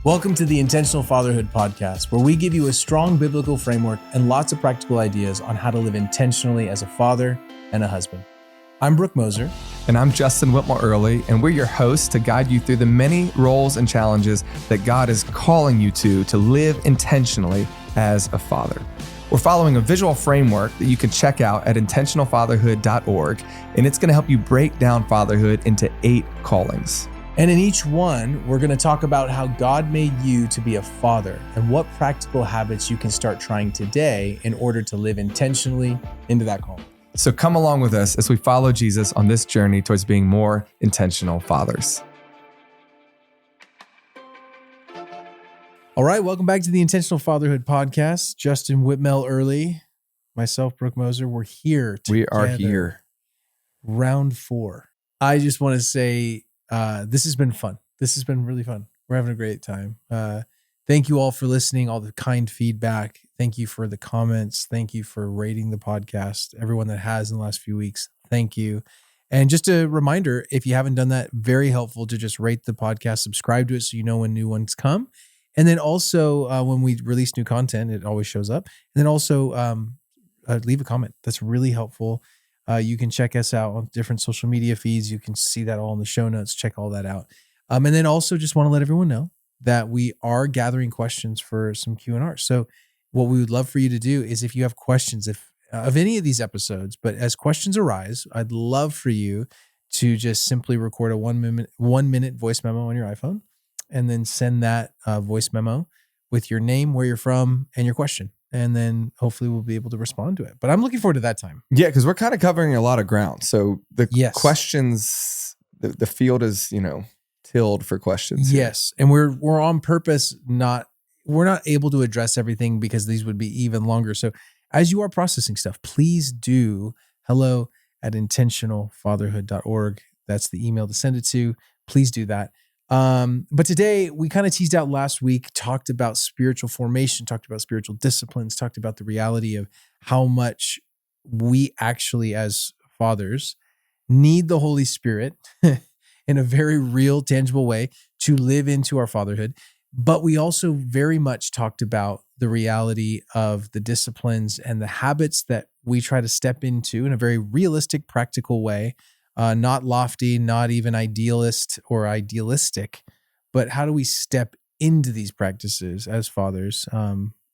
Welcome to the Intentional Fatherhood podcast, where we give you a strong biblical framework and lots of practical ideas on how to live intentionally as a father and a husband. I'm Brooke Moser. And I'm Justin Whitmore Early, and we're your hosts to guide you through the many roles and challenges that God is calling you to live intentionally as a father. We're following a visual framework that you can check out at intentionalfatherhood.org, and it's going to help you break down fatherhood into 8 callings. And in each one, we're going to talk about how God made you to be a father and what practical habits you can start trying today in order to live intentionally into that calling. So come along with us as we follow Jesus on this journey towards being more intentional fathers. All right, welcome back to the Intentional Fatherhood podcast. Justin Whitmore Early, myself, Brooke Moser, we're here together. We are here. Round 4. I just want to say this has been fun. This has been really fun. We're having a great time. Thank you all for listening, all the kind feedback. Thank you for the comments. Thank you for rating the podcast. Everyone that has in the last few weeks, thank you. And just a reminder, if you haven't done that, very helpful to just rate the podcast, subscribe to it so you know when new ones come. And then also when we release new content, it always shows up. And then also leave a comment. That's really helpful. You can check us out on different social media feeds. You can see that all in the show notes. Check all that out. And then also just want to let everyone know that we are gathering questions for some Q&R. So what we would love for you to do is if you have questions of any of these episodes, but as questions arise, I'd love for you to just simply record a 1 minute voice memo on your iPhone and then send that voice memo with your name, where you're from, and your question. And then hopefully we'll be able to respond to it. But I'm looking forward to that time. Yeah, because we're kind of covering a lot of ground. So the questions, the field is, tilled for questions. Yes. And we're on purpose, we're not able to address everything because these would be even longer. So as you are processing stuff, please do hello@intentionalfatherhood.org. That's the email to send it to. Please do that. But today we kind of teased out last week, talked about spiritual formation, talked about spiritual disciplines, talked about the reality of how much we actually as fathers need the Holy Spirit in a very real, tangible way to live into our fatherhood. But we also very much talked about the reality of the disciplines and the habits that we try to step into in a very realistic, practical way. Not lofty, not even idealist or idealistic, but how do we step into these practices as fathers?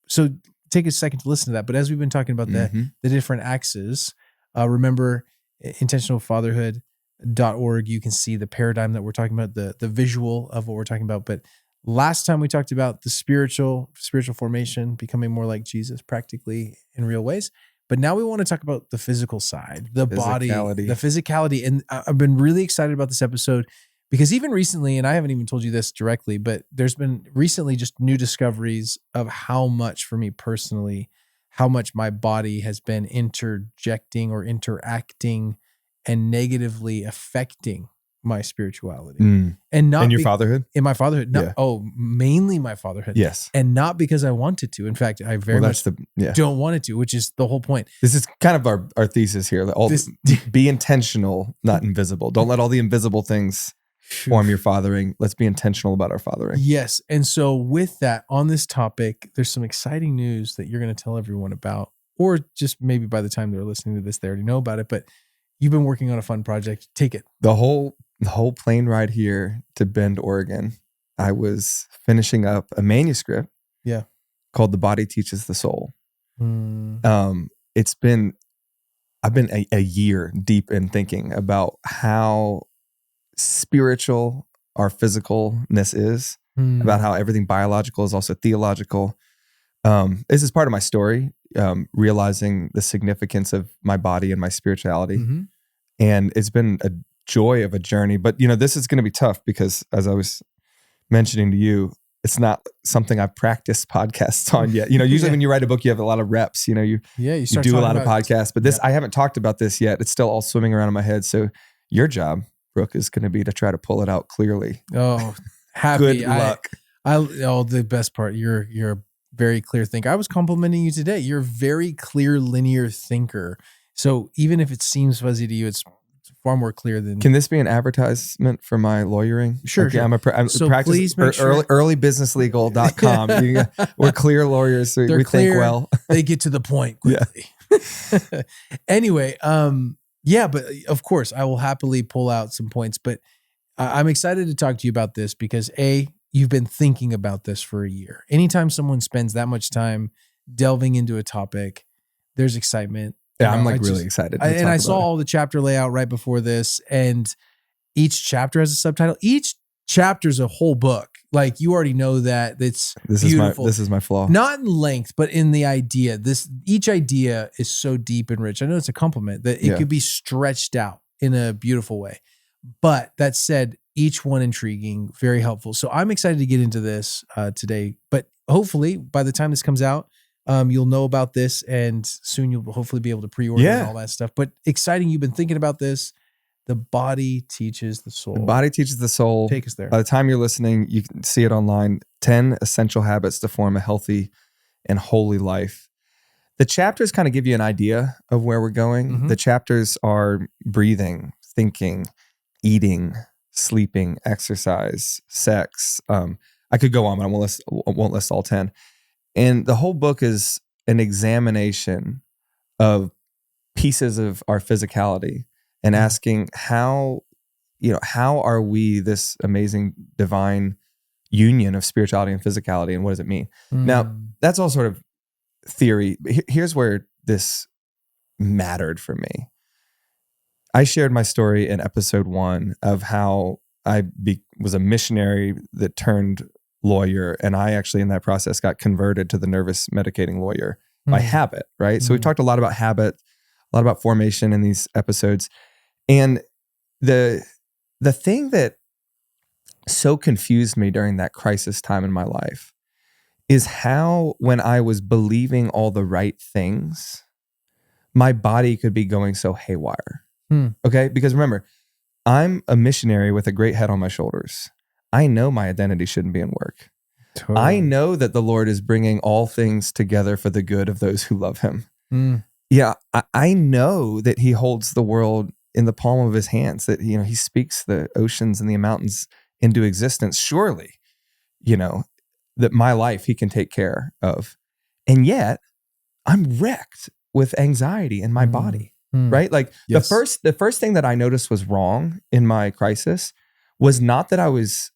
So take a second to listen to that. But as we've been talking about the different axes, remember intentionalfatherhood.org, you can see the paradigm that we're talking about, the visual of what we're talking about. But last time we talked about the spiritual formation, becoming more like Jesus practically in real ways. But now we want to talk about the physical side, the body, the physicality. And I've been really excited about this episode because even recently, and I haven't even told you this directly, but there's been recently just new discoveries of how much for me personally, how much my body has been interjecting or interacting and negatively affecting my spirituality. And not in your fatherhood? In my fatherhood. No, mainly my fatherhood. Yes. And not because I wanted to. In fact, I very much don't want it to, which is the whole point. This is kind of our thesis here. Be intentional, not invisible. Don't let all the invisible things form your fathering. Let's be intentional about our fathering. Yes. And so with that, on this topic, there's some exciting news that you're going to tell everyone about, or just maybe by the time they're listening to this, they already know about it, but you've been working on a fun project. Take it. The whole plane ride here to Bend, Oregon, I was finishing up a manuscript called The Body Teaches the Soul. I've been a year deep in thinking about how spiritual our physicalness is, about how everything biological is also theological. This is part of my story, realizing the significance of my body and my spirituality. And it's been a joy of a journey, but this is going to be tough because as I was mentioning to you, it's not something I've practiced podcasts on yet. Usually when you write a book, you have a lot of reps, you do a lot of podcasts, but this, I haven't talked about this yet. It's still all swimming around in my head. So your job, Brooke, is going to be to try to pull it out clearly. Oh, happy. Good luck. The best part, you're a very clear thinker. I was complimenting you today. You're a very clear, linear thinker. So even if it seems fuzzy to you, it's far more clear than. Can this be an advertisement for my lawyering? Sure. Okay, sure. I'm So practice please make sure earlybusinesslegal.com. We're clear lawyers, so They're we clear, think well. They get to the point quickly. Anyway, yeah, but of course I will happily pull out some points, but I'm excited to talk to you about this because you've been thinking about this for a year. Anytime someone spends that much time delving into a topic, there's excitement. Yeah, I'm really excited. I saw all the chapter layout right before this, and each chapter has a subtitle. Each chapter is a whole book. Like you already know that. It's beautiful. This is my flaw. Not in length, but in the idea. Each idea is so deep and rich. I know it's a compliment that it could be stretched out in a beautiful way. But that said, each one intriguing, very helpful. So I'm excited to get into this today. But hopefully, by the time this comes out, you'll know about this, and soon you'll hopefully be able to pre-order and all that stuff. But exciting, you've been thinking about this. The body teaches the soul. The body teaches the soul. Take us there. By the time you're listening, you can see it online. 10 essential habits to form a healthy and holy life. The chapters kind of give you an idea of where we're going. Mm-hmm. The chapters are breathing, thinking, eating, sleeping, exercise, sex. I could go on, but I won't list all 10. And the whole book is an examination of pieces of our physicality and asking how are we this amazing divine union of spirituality and physicality, and what does it mean? Now, that's all sort of theory. Here's where this mattered for me. I shared my story in episode 1 of how I was a missionary that turned lawyer, and I actually in that process got converted to the nervous medicating lawyer by habit, right? So we've talked a lot about habit, a lot about formation in these episodes. And the thing that so confused me during that crisis time in my life is how, when I was believing all the right things, my body could be going so haywire. Okay? Because remember, I'm a missionary with a great head on my shoulders. I know my identity shouldn't be in work. Totally. I know that the Lord is bringing all things together for the good of those who love him. Yeah, I know that he holds the world in the palm of his hands, that, he speaks the oceans and the mountains into existence. Surely, that my life he can take care of. And yet I'm wrecked with anxiety in my body, right? Like the first thing that I noticed was wrong in my crisis was not that I was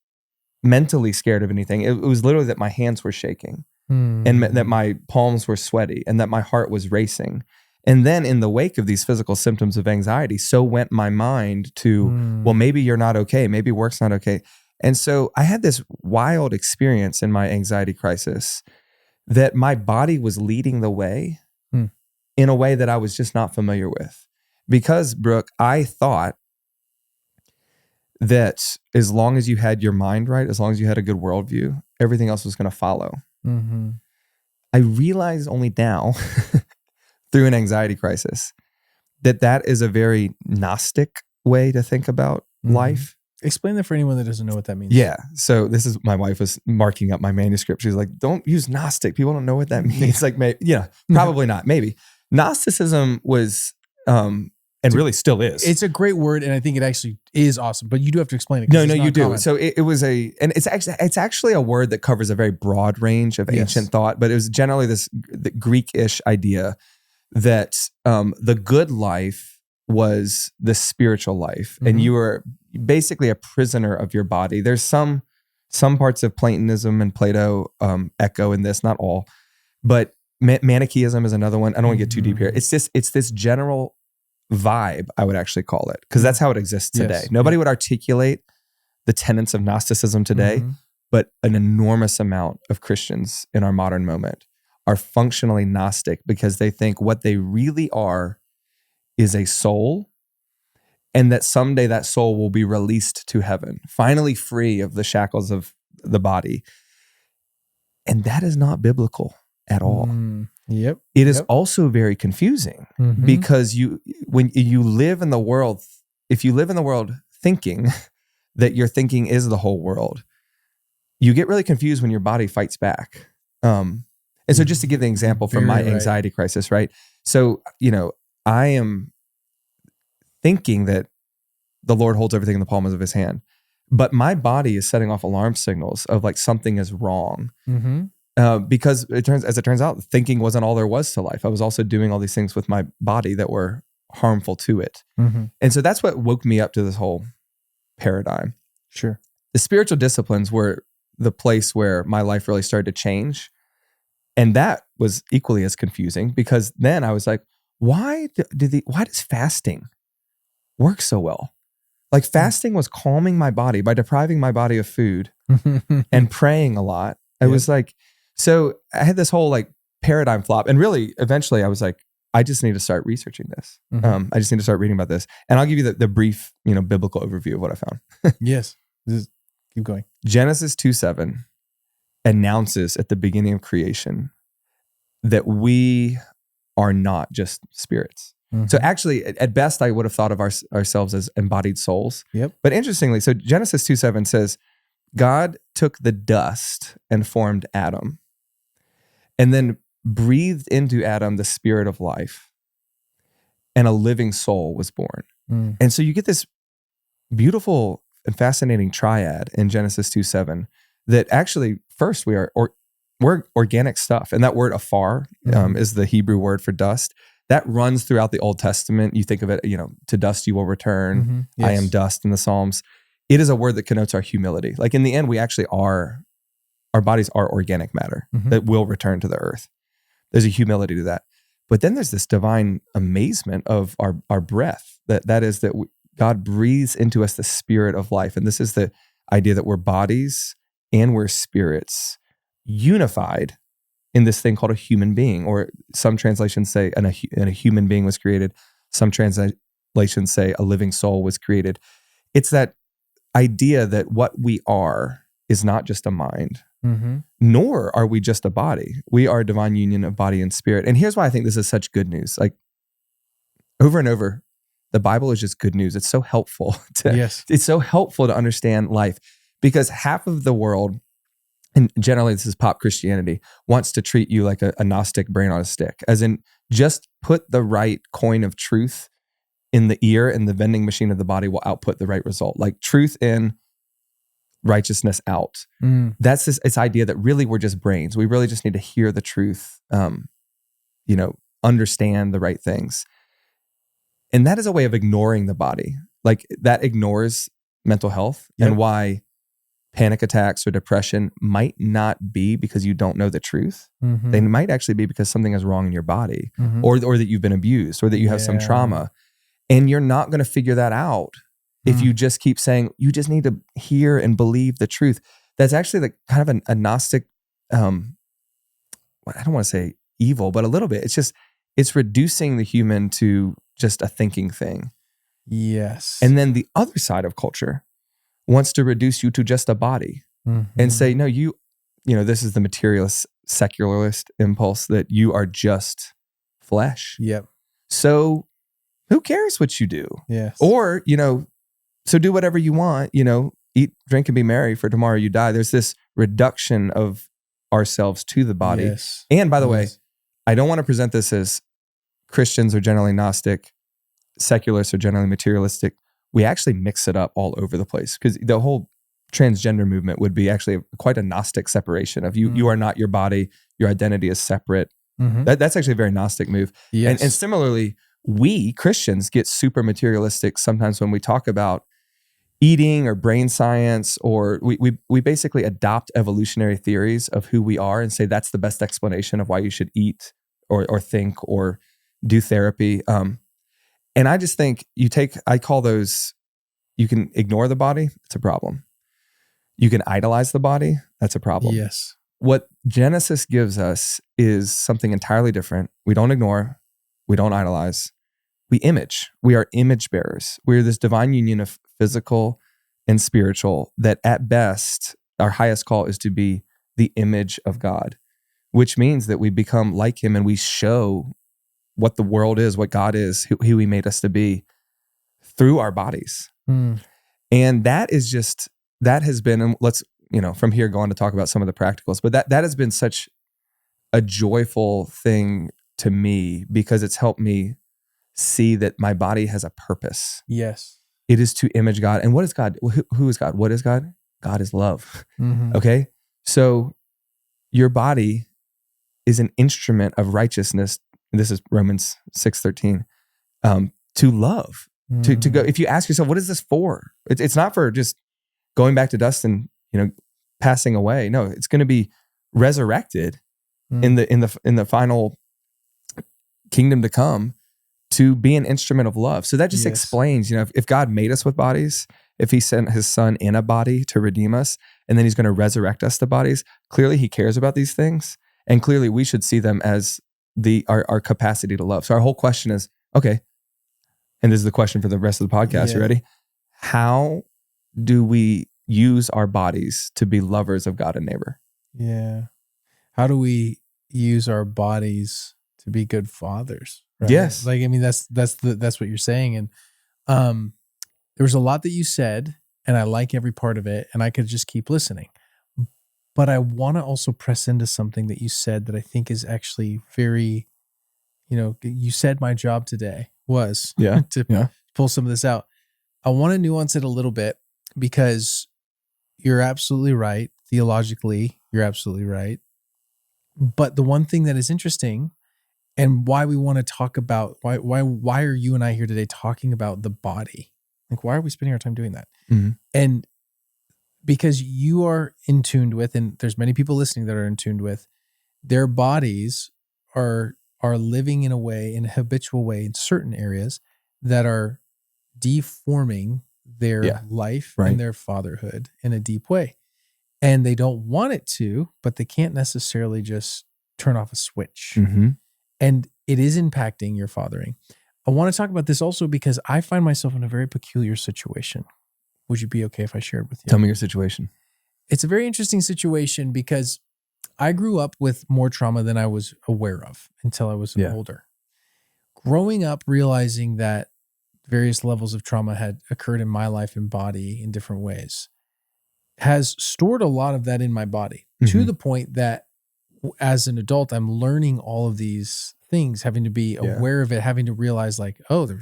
mentally scared of anything. It was literally that my hands were shaking and that my palms were sweaty and that my heart was racing. And then in the wake of these physical symptoms of anxiety, so went my mind to, well, maybe you're not okay. Maybe work's not okay. And so I had this wild experience in my anxiety crisis that my body was leading the way in a way that I was just not familiar with. Because, Brooke, I thought that as long as you had your mind right, as long as you had a good worldview, everything else was going to follow. I realize only now through an anxiety crisis that is a very gnostic way to think about life. Explain that for anyone that doesn't know what that means. Yeah. So this is, my wife was marking up my manuscript. She's like, don't use gnostic. People don't know what that means. Like, probably not. Maybe. Gnosticism was, and really still is. It's a great word, and I think it actually is awesome. But you do have to explain it. No, you do. So it was and it's actually a word that covers a very broad range of ancient thought. But it was generally the Greek-ish idea that the good life was the spiritual life, and you were basically a prisoner of your body. There's some parts of Platonism and Plato echo in this, not all, but Manichaeism is another one. I don't want to get too deep here. It's this general vibe, I would actually call it, because that's how it exists today. Nobody would articulate the tenets of Gnosticism today, but an enormous amount of Christians in our modern moment are functionally Gnostic because they think what they really are is a soul, and that someday that soul will be released to heaven, finally free of the shackles of the body. And that is not biblical at all. It is also very confusing because when you live in the world, if you live in the world thinking that your thinking is the whole world, you get really confused when your body fights back. And so just to give the example from my anxiety crisis, right? So, I am thinking that the Lord holds everything in the palm of his hand. But my body is setting off alarm signals of like something is wrong. Because as it turns out, thinking wasn't all there was to life. I was also doing all these things with my body that were harmful to it. And so that's what woke me up to this whole paradigm. Sure. The spiritual disciplines were the place where my life really started to change. And that was equally as confusing, because then I was like, why does fasting work so well? Like fasting was calming my body by depriving my body of food and praying a lot. I was like, so I had this whole like paradigm flop, and really eventually I was like, I just need to start researching this. I just need to start reading about this. And I'll give you the brief, biblical overview of what I found. Yes. Keep going. Genesis 2:7 announces at the beginning of creation that we are not just spirits. So actually, at best, I would have thought of ourselves as embodied souls. Yep. But interestingly, so Genesis 2:7 says, God took the dust and formed Adam, and then breathed into Adam the spirit of life, and a living soul was born. And so you get this beautiful and fascinating triad in Genesis 2:7 that actually, first, we're organic stuff. And that word afar is the Hebrew word for dust. That runs throughout the Old Testament. You think of it, to dust you will return. Yes. I am dust in the Psalms. It is a word that connotes our humility. Like in the end, we actually our bodies are organic matter that will return to the earth. There's a humility to that. But then there's this divine amazement of our breath. That is that God breathes into us the spirit of life. And this is the idea that we're bodies and we're spirits unified in this thing called a human being, or some translations say and a human being was created. Some translations say a living soul was created. It's that idea that what we are is not just a mind, nor are we just a body. We are a divine union of body and spirit. And here's why I think this is such good news. Like over and over, the Bible is just good news. It's so helpful it's so helpful to understand life, because half of the world, and generally this is pop Christianity, wants to treat you like a gnostic brain on a stick, as in just put the right coin of truth in the ear and the vending machine of the body will output the right result. Like truth in, righteousness out. That's this idea that really we're just brains. We really just need to hear the truth, understand the right things. And that is a way of ignoring the body. Like that ignores mental health and why panic attacks or depression might not be because you don't know the truth. They might actually be because something is wrong in your body, or that you've been abused, or that you have some trauma. And you're not going to figure that out if you just keep saying, you just need to hear and believe the truth. That's actually the kind of a gnostic, I don't want to say evil, but a little bit. It's reducing the human to just a thinking thing. Yes. And then the other side of culture wants to reduce you to just a body and say, no, this is the materialist, secularist impulse that you are just flesh. Yep. So who cares what you do? Yes. Or, so do whatever you want, eat, drink, and be merry, for tomorrow you die. There's this reduction of ourselves to the body. Yes. And by the way, I don't want to present this as Christians are generally Gnostic, secularists are generally materialistic. We actually mix it up all over the place, because the whole transgender movement would be actually quite a Gnostic separation of you. You are not your body. Your identity is separate. That's actually a very Gnostic move. Yes. And similarly, we Christians get super materialistic sometimes when we talk about eating or brain science, or we basically adopt evolutionary theories of who we are and say that's the best explanation of why you should eat or think or do therapy. And I just think I call those, you can ignore the body, it's a problem. You can idolize the body, that's a problem. Yes. What Genesis gives us is something entirely different. We don't ignore, we don't idolize, we image. We are image bearers. We're this divine union of physical and spiritual that at best, our highest call is to be the image of God, which means that we become like him and we show what the world is, what God is, who he made us to be through our bodies. And that has been, and let's, from here go on to talk about some of the practicals, but that has been such a joyful thing to me, because it's helped me see that my body has a purpose. Yes. it is to image God. And what is God? Who is God? What is God? God is love. Mm-hmm. Okay. So your body is an instrument of righteousness. This is Romans 6:13. To love, to go. If you ask yourself, what is this for? It's not for just going back to dust and, passing away. No, it's going to be resurrected in the final kingdom to come, to be an instrument of love. So that just explains, if God made us with bodies, if he sent his son in a body to redeem us, and then he's going to resurrect us to bodies, clearly he cares about these things. And clearly we should see them as our capacity to love. So our whole question is, okay, and this is the question for the rest of the podcast. You ready? How do we use our bodies to be lovers of God and neighbor? Yeah. How do we use our bodies to be good fathers? Right? Yes. Like, I mean, that's what you're saying. And there was a lot that you said, and I like every part of it, and I could just keep listening. But I want to also press into something that you said that I think is actually very, you said my job today was to pull some of this out. I want to nuance it a little bit, because you're absolutely right. Theologically, you're absolutely right. But the one thing that is interesting, and why we want to talk about, why are you and I here today talking about the body? Like, why are we spending our time doing that? Mm-hmm. And because you are in tune with, and there's many people listening that are in tune with, their bodies are living in a habitual way in certain areas that are deforming their life and their fatherhood in a deep way. And they don't want it to, but they can't necessarily just turn off a switch. Mm-hmm. And it is impacting your fathering. I want to talk about this also because I find myself in a very peculiar situation. Would you be okay if I shared with you? Tell me your situation. It's a very interesting situation because I grew up with more trauma than I was aware of until I was older. Growing up, realizing that various levels of trauma had occurred in my life and body in different ways has stored a lot of that in my body, to the point that as an adult, I'm learning all of these things, having to be aware of it, having to realize like, oh, there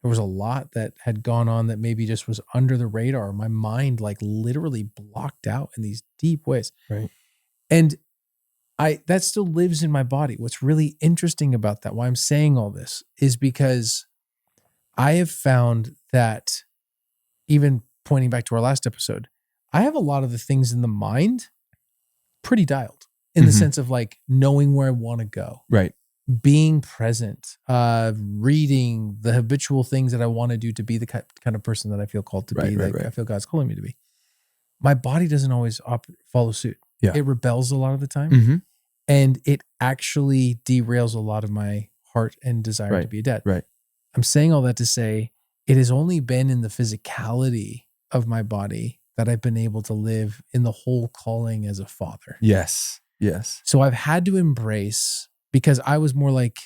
was a lot that had gone on that maybe just was under the radar. My mind like literally blocked out in these deep ways. Right. And that still lives in my body. What's really interesting about that, why I'm saying all this, is because I have found that, even pointing back to our last episode, I have a lot of the things in the mind pretty dialed in the sense of like knowing where I want to go. Right. Being present, reading the habitual things that I want to do to be the kind of person that I feel called to be, I feel God's calling me to be. My body doesn't always follow suit. Yeah. It rebels a lot of the time. Mm-hmm. And it actually derails a lot of my heart and desire to be a dad. Right. I'm saying all that to say, it has only been in the physicality of my body that I've been able to live in the whole calling as a father. Yes. Yes. So I've had to embrace, because I was more like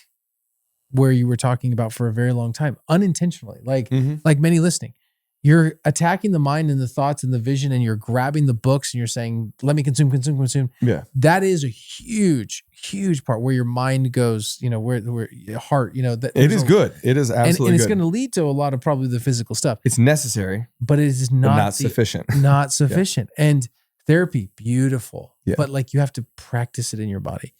where you were talking about for a very long time, unintentionally, like many listening, you're attacking the mind and the thoughts and the vision, and you're grabbing the books and you're saying, let me consume. Yeah. That is a huge, huge part where your mind goes, where your heart, that it is good. It is absolutely and it's good. going to lead to a lot of probably the physical stuff. It's necessary, but it is not sufficient. Not sufficient. And therapy, beautiful. Yeah. But like you have to practice it in your body.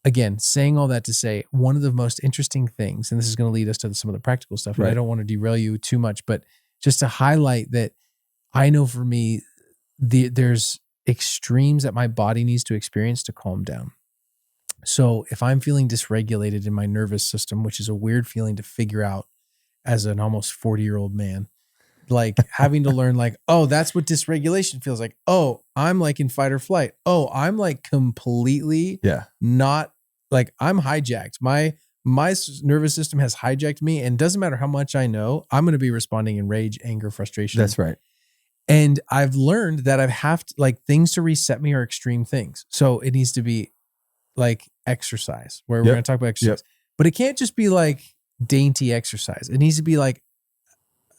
Again, saying all that to say, one of the most interesting things, and this is going to lead us to some of the practical stuff, and I don't want to derail you too much, but just to highlight that I know for me, there's extremes that my body needs to experience to calm down. So if I'm feeling dysregulated in my nervous system, which is a weird feeling to figure out as an almost 40-year-old man, like having to learn like, oh, that's what dysregulation feels like. Oh, I'm like in fight or flight. Oh, I'm like completely not like I'm hijacked. My nervous system has hijacked me, and doesn't matter how much I know, I'm going to be responding in rage, anger, frustration. That's right. And I've learned that I have to, like, things to reset me are extreme things. So it needs to be like exercise, where we're going to talk about exercise, but it can't just be like dainty exercise. It needs to be like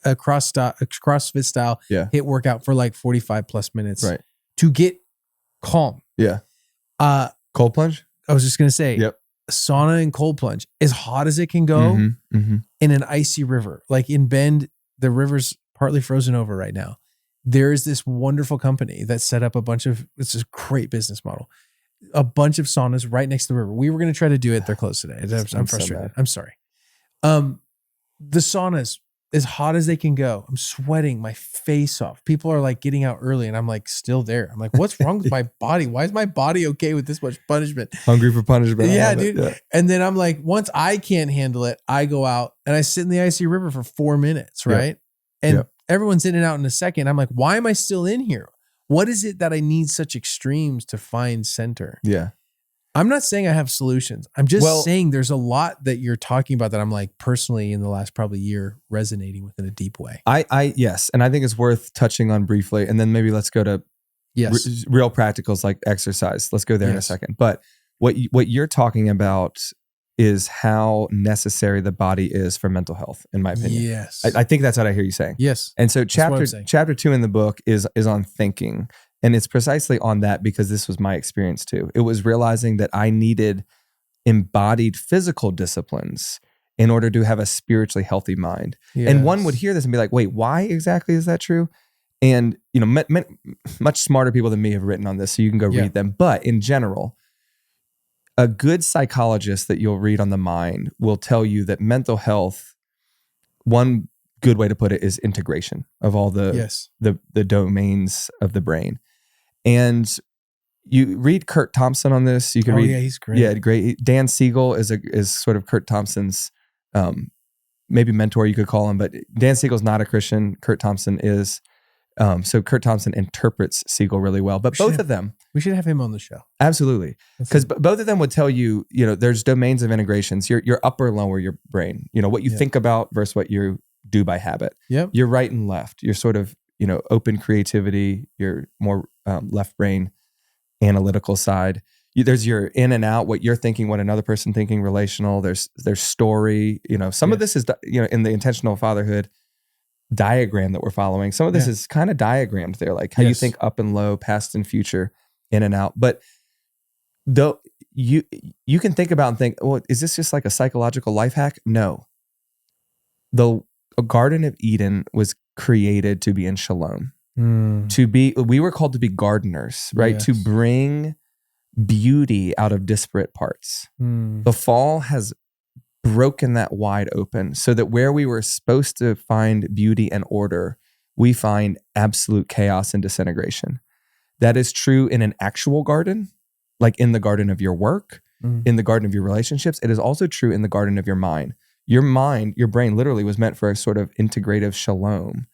a CrossFit style hit workout for like 45 plus minutes to get calm. Yeah. Cold plunge? I was just going to say, sauna and cold plunge, as hot as it can go in an icy river. Like in Bend, the river's partly frozen over right now. There is this wonderful company that set up it's a great business model, a bunch of saunas right next to the river. We were going to try to do it. They're closed today. I'm frustrated. I'm sorry. The saunas, as hot as they can go. I'm sweating my face off. People are like getting out early and I'm like still there. I'm like, what's wrong with my body? Why is my body okay with this much punishment? Hungry for punishment. Yeah, dude. Yeah. And then I'm like, once I can't handle it, I go out and I sit in the icy river for 4 minutes, right? Yep. And everyone's in and out in a second. I'm like, why am I still in here? What is it that I need such extremes to find center? Yeah. I'm not saying I have solutions. I'm just saying there's a lot that you're talking about that I'm like personally in the last probably year resonating with in a deep way. Yes. And I think it's worth touching on briefly. And then maybe let's go to real practicals like exercise. Let's go there in a second. But what you're talking about is how necessary the body is for mental health, in my opinion. Yes. I think that's what I hear you saying. Yes. And so chapter 2 in the book is on thinking. And it's precisely on that because this was my experience too. It was realizing that I needed embodied physical disciplines in order to have a spiritually healthy mind. Yes. And one would hear this and be like, wait, why exactly is that true? And much smarter people than me have written on this, so you can go read them. But in general, a good psychologist that you'll read on the mind will tell you that mental health, one good way to put it is integration of all the domains of the brain. And you read Kurt Thompson on this. You can read. Yeah, he's great. Yeah, great. Dan Siegel is sort of Kurt Thompson's maybe mentor, you could call him. But Dan Siegel's not a Christian. Kurt Thompson is. So Kurt Thompson interprets Siegel really well. But both of them, we should have him on the show. Absolutely, because both of them would tell you, there's domains of integrations. Your upper and lower your brain. What you think about versus what you do by habit. Yep. Your right and left. Your sort of open creativity. Your more left brain analytical side. There's your in and out, what you're thinking, what another person thinking, relational. There's story. Some of this is in the intentional fatherhood diagram that we're following. Some of this is kind of diagrammed there, like how you think up and low, past and future, in and out. But though you can think about and think, well, is this just like a psychological life hack? No. The Garden of Eden was created to be in shalom. We were called to be gardeners, right? Yes. To bring beauty out of disparate parts. The fall has broken that wide open so that where we were supposed to find beauty and order, we find absolute chaos and disintegration. That is true in an actual garden, like in the garden of your work, in the garden of your relationships. It is also true in the garden of your mind. Your mind, your brain literally was meant for a sort of integrative shalom.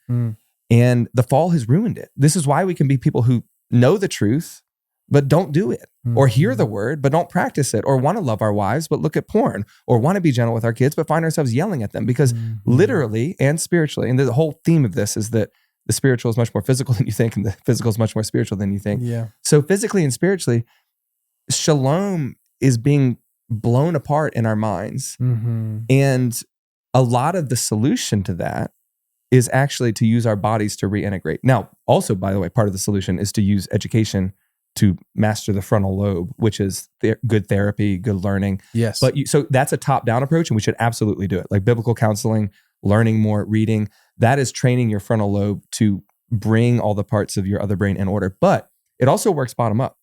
And the fall has ruined it. This is why we can be people who know the truth, but don't do it, or hear the word, but don't practice it, or want to love our wives, but look at porn, or want to be gentle with our kids, but find ourselves yelling at them because literally and spiritually, and the whole theme of this is that the spiritual is much more physical than you think, and the physical is much more spiritual than you think. Yeah. So physically and spiritually, shalom is being blown apart in our minds. And a lot of the solution to that is actually to use our bodies to reintegrate. Now, also, by the way, part of the solution is to use education to master the frontal lobe, which is good therapy, good learning. Yes. But so that's a top-down approach, and we should absolutely do it. Like biblical counseling, learning more, reading, that is training your frontal lobe to bring all the parts of your other brain in order. But it also works bottom up.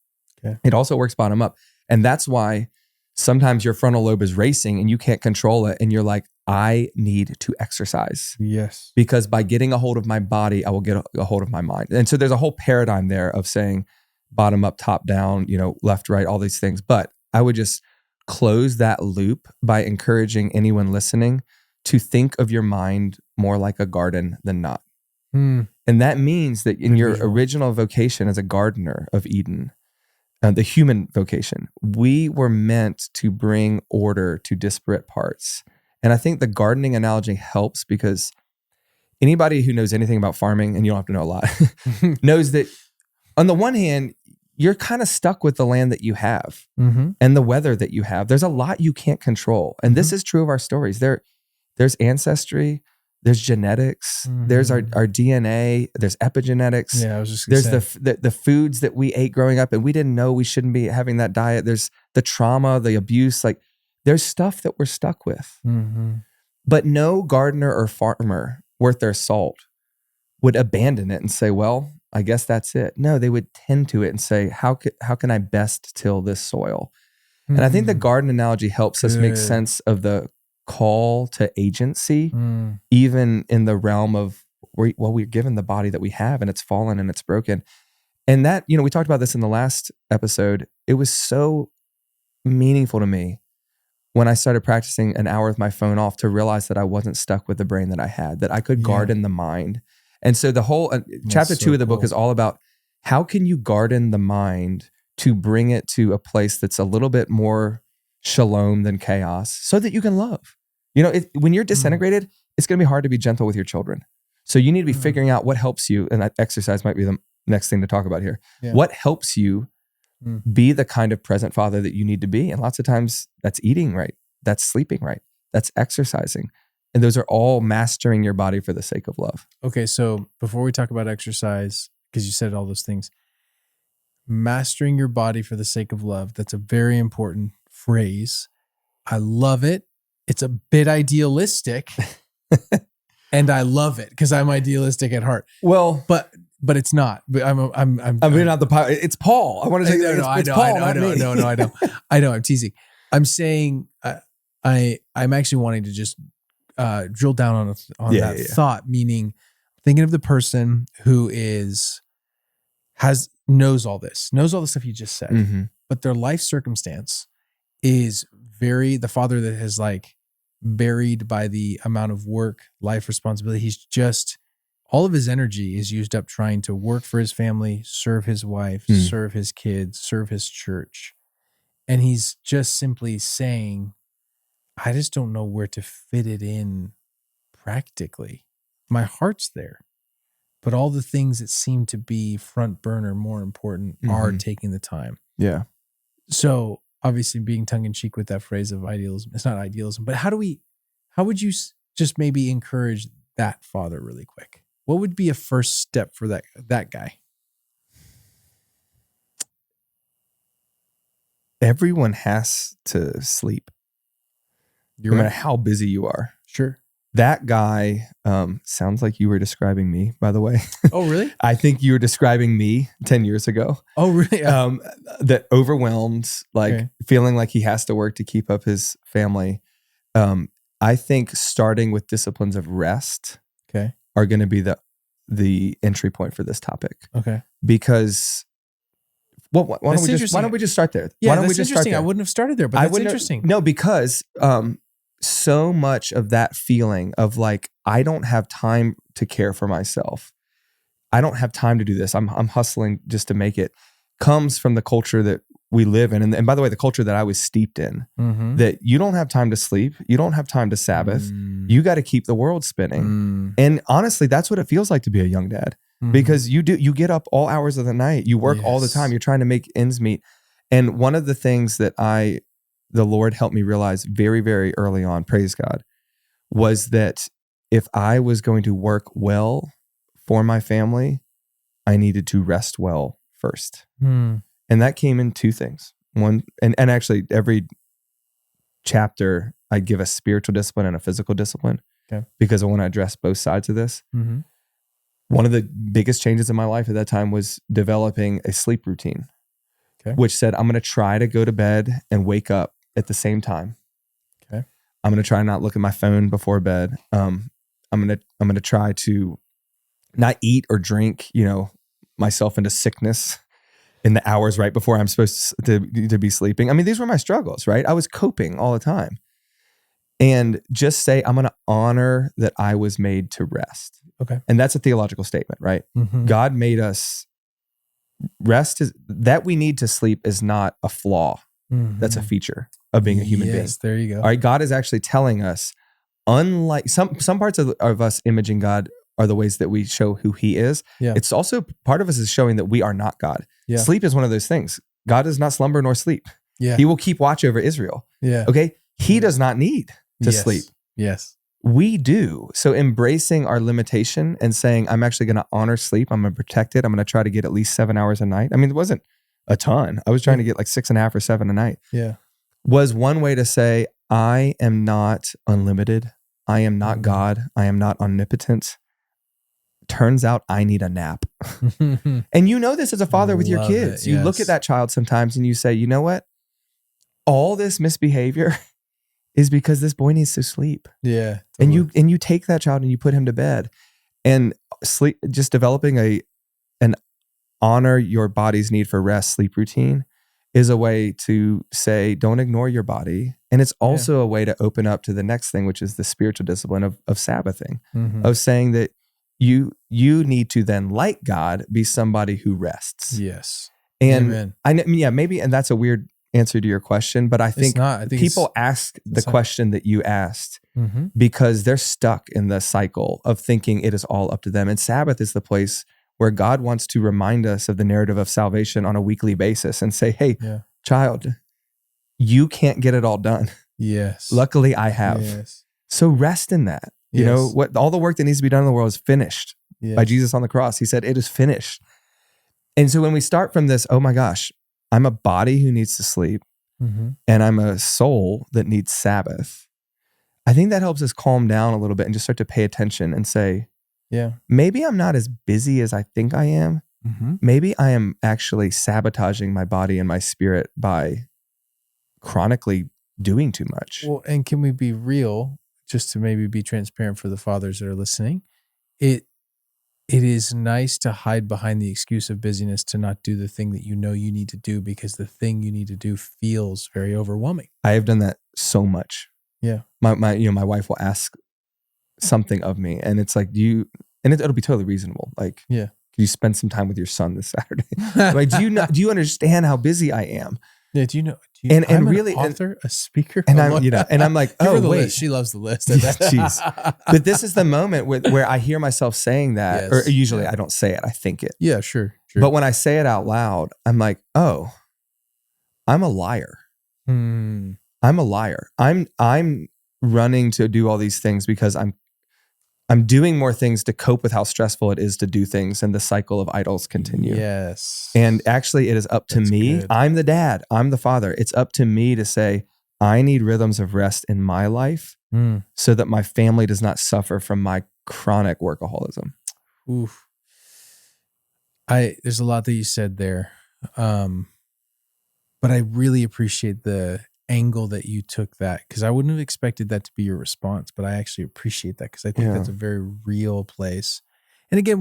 Okay. It also works bottom up. And that's why sometimes your frontal lobe is racing and you can't control it. And you're like, I need to exercise. Yes. Because by getting a hold of my body, I will get a hold of my mind. And so there's a whole paradigm there of saying bottom up, top down, left, right, all these things. But I would just close that loop by encouraging anyone listening to think of your mind more like a garden than not. And that means that in your original vocation as a gardener of Eden, the human vocation, we were meant to bring order to disparate parts. And I think the gardening analogy helps because anybody who knows anything about farming, and you don't have to know a lot, knows that on the one hand, you're kind of stuck with the land that you have and the weather that you have. There's a lot you can't control. And this is true of our stories. There's ancestry, there's genetics, there's our DNA, there's epigenetics. Yeah, I was just gonna say. The foods that we ate growing up and we didn't know we shouldn't be having that diet. There's the trauma, the abuse, there's stuff that we're stuck with. But no gardener or farmer worth their salt would abandon it and say, well, I guess that's it. No, they would tend to it and say, how can I best till this soil? And I think the garden analogy helps us make sense of the call to agency, even in the realm of, we're given the body that we have and it's fallen and it's broken. And that, we talked about this in the last episode. It was so meaningful to me when I started practicing an hour with my phone off to realize that I wasn't stuck with the brain that I had, that I could garden the mind. And so the whole chapter 2 of the book is all about how can you garden the mind to bring it to a place that's a little bit more shalom than chaos so that you can love. When you're disintegrated, it's going to be hard to be gentle with your children. So you need to be figuring out what helps you. And that exercise might be the next thing to talk about here. Yeah. What helps you be the kind of present father that you need to be? And lots of times that's eating right. That's sleeping right. That's exercising. And those are all mastering your body for the sake of love. Okay. So before we talk about exercise, because you said all those things, mastering your body for the sake of love. That's a very important phrase. I love it. It's a bit idealistic and I love it because I'm idealistic at heart. Well, but it's not. But I'm not the power. It's Paul. I want to take that. It's Paul, not me. No, I know. I'm teasing. I'm saying I'm actually wanting to just drill down on that thought, meaning thinking of the person who knows all the stuff you just said, but their life circumstance is the father that has buried by the amount of work, life responsibility. He's just, all of his energy is used up trying to work for his family, serve his wife, serve his kids, serve his church. And he's just simply saying, I just don't know where to fit it in practically. My heart's there. But all the things that seem to be front burner, more important, are taking the time. Yeah. So obviously being tongue in cheek with that phrase of idealism, it's not idealism, but how would you just maybe encourage that father really quick? What would be a first step for that guy? Everyone has to sleep. No matter how busy you are. Sure. That guy sounds like you were describing me, by the way. Oh, really? I think you were describing me 10 years ago. Oh, really? That overwhelmed, feeling like he has to work to keep up his family. I think starting with disciplines of rest are going to be the entry point for this topic. Okay. Because why don't we just start there? Yeah, that's interesting. I wouldn't have started there, but that's interesting. No, because so much of that feeling of I don't have time to care for myself. I don't have time to do this. I'm hustling just to make it, comes from the culture that we live in. And by the way, the culture that I was steeped in, that you don't have time to sleep. You don't have time to Sabbath. You got to keep the world spinning. And honestly, that's what it feels like to be a young dad, because you get up all hours of the night. You work all the time. You're trying to make ends meet. And one of the things that the Lord helped me realize very, very early on, praise God, was that if I was going to work well for my family, I needed to rest well first. And that came in two things. One, and actually every chapter I give a spiritual discipline and a physical discipline, because I want to address both sides of this. One of the biggest changes in my life at that time was developing a sleep routine, which said, I'm going to try to go to bed and wake up at the same time. I'm going to try not look at my phone before bed. I'm going to try to not eat or drink, myself into sickness in the hours right before I'm supposed to be sleeping. I mean, these were my struggles, right? I was coping all the time. And just say, I'm going to honor that I was made to rest. Okay. And that's a theological statement, right? God made us rest. That we need to sleep is not a flaw. That's a feature of being a human being. Yes, there you go. All right, God is actually telling us, unlike some parts of us imaging God are the ways that we show who he is. Yeah. It's also part of us is showing that we are not God. Yeah. Sleep is one of those things. God does not slumber nor sleep. Yeah. He will keep watch over Israel. Yeah. Okay. He does not need to sleep. Yes. We do. So embracing our limitation and saying, I'm actually going to honor sleep. I'm going to protect it. I'm going to try to get at least 7 hours a night. I mean, it wasn't a ton. I was trying to get 6.5 or 7 a night. Yeah. Was one way to say, I am not unlimited. I am not God. I am not omnipotent. Turns out I need a nap. And you know this as a father with your kids. You look at that child sometimes and you say, you know what? All this misbehavior is because this boy needs to sleep. Yeah. Totally. And you take that child and you put him to bed, and sleep, just developing an honor your body's need for rest sleep routine is a way to say, don't ignore your body. And it's also a way to open up to the next thing, which is the spiritual discipline of Sabbathing, of saying that you need to then, like God, be somebody who rests. Yes. And maybe, and that's a weird answer to your question, but I think people ask the question that you asked because they're stuck in the cycle of thinking it is all up to them. And Sabbath is the place where God wants to remind us of the narrative of salvation on a weekly basis and say, hey, child, you can't get it all done. Yes. Luckily, I have. Yes. So rest in that. You know, what all the work that needs to be done in the world is finished by Jesus on the cross. He said, it is finished. And so when we start from this, oh my gosh, I'm a body who needs to sleep and I'm a soul that needs Sabbath. I think that helps us calm down a little bit and just start to pay attention and say, maybe I'm not as busy as I think I am. Maybe I am actually sabotaging my body and my spirit by chronically doing too much. Well, and can we be real, just to maybe be transparent for the fathers that are listening? It is nice to hide behind the excuse of busyness to not do the thing that you know you need to do, because the thing you need to do feels very overwhelming. I have done that so much. Yeah. My wife will ask something of me, and it's like, it'll be totally reasonable. Like, can you spend some time with your son this Saturday? Like, do you understand how busy I am? Yeah, do you know? And really, an author, a speaker, and I'm like, oh wait, list. She loves the list. Jeez. But this is the moment where I hear myself saying that, or usually I don't say it, I think it. Yeah, sure. But when I say it out loud, I'm like, oh, I'm a liar. I'm a liar. I'm running to do all these things because I'm doing more things to cope with how stressful it is to do things, and the cycle of idols continue. Yes. And actually it is up to me. Good. I'm the dad. I'm the father. It's up to me to say, I need rhythms of rest in my life so that my family does not suffer from my chronic workaholism. Oof. There's a lot that you said there. But I really appreciate the angle that you took that, because I wouldn't have expected that to be your response, but I actually appreciate that, because I think that's a very real place. And again,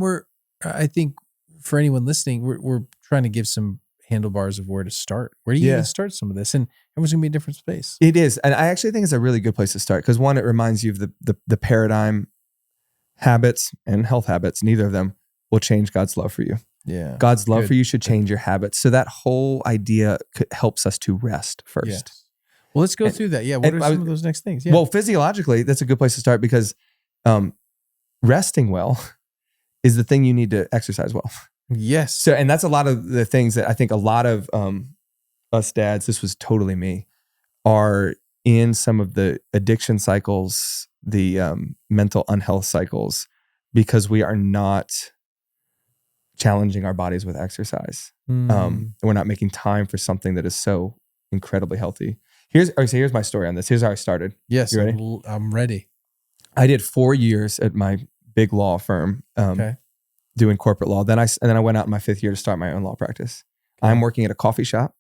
I think for anyone listening, we're trying to give some handlebars of where to start. Where do you even start some of this? And everyone's gonna be a different space. It is. And I actually think it's a really good place to start, because one, it reminds you of the paradigm, habits and health habits. Neither of them will change God's love for you. Yeah. God's love for you should change your habits. So that whole idea helps us to rest first. Yes. Well, let's go through that. Yeah. What are some of those next things? Yeah. Well, physiologically, that's a good place to start, because resting well is the thing you need to exercise well. Yes. So, and that's a lot of the things that I think a lot of us dads, this was totally me, are in some of the addiction cycles, the mental unhealth cycles, because we are not challenging our bodies with exercise. We're not making time for something that is so incredibly healthy. Here's my story on this. Here's how I started. Yes. You ready? I'm ready. I did 4 years at my big law firm, doing corporate law. Then I went out in my 5th year to start my own law practice. Okay. I'm working at a coffee shop.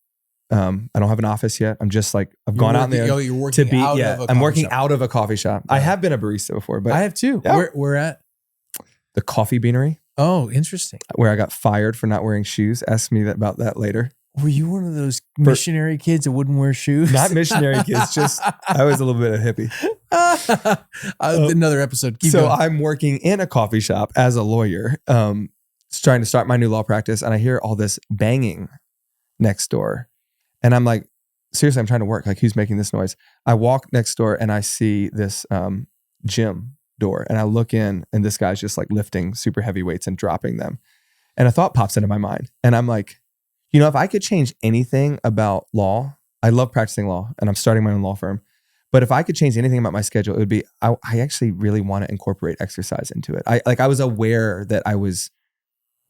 I don't have an office yet. I'm just like, I've gone out there you're working to be, out of a coffee I'm working shop. out of a coffee shop. Yeah. I have been a barista before, but I have too. Yeah. We're at the Coffee Beanery. Oh, interesting. Where I got fired for not wearing shoes. Ask me about that later. Were you one of those missionary kids that wouldn't wear shoes? Not missionary kids, just I was a little bit of hippie. Another episode. Keep going. I'm working in a coffee shop as a lawyer, trying to start my new law practice, and I hear all this banging next door. And I'm like, seriously, I'm trying to work. Like, who's making this noise? I walk next door and I see this gym door, and I look in, and this guy's just like lifting super heavy weights and dropping them. And a thought pops into my mind, and I'm like, you know, if I could change anything about law, I love practicing law, and I'm starting my own law firm. But if I could change anything about my schedule, it would be, I actually really want to incorporate exercise into it. I was aware that I was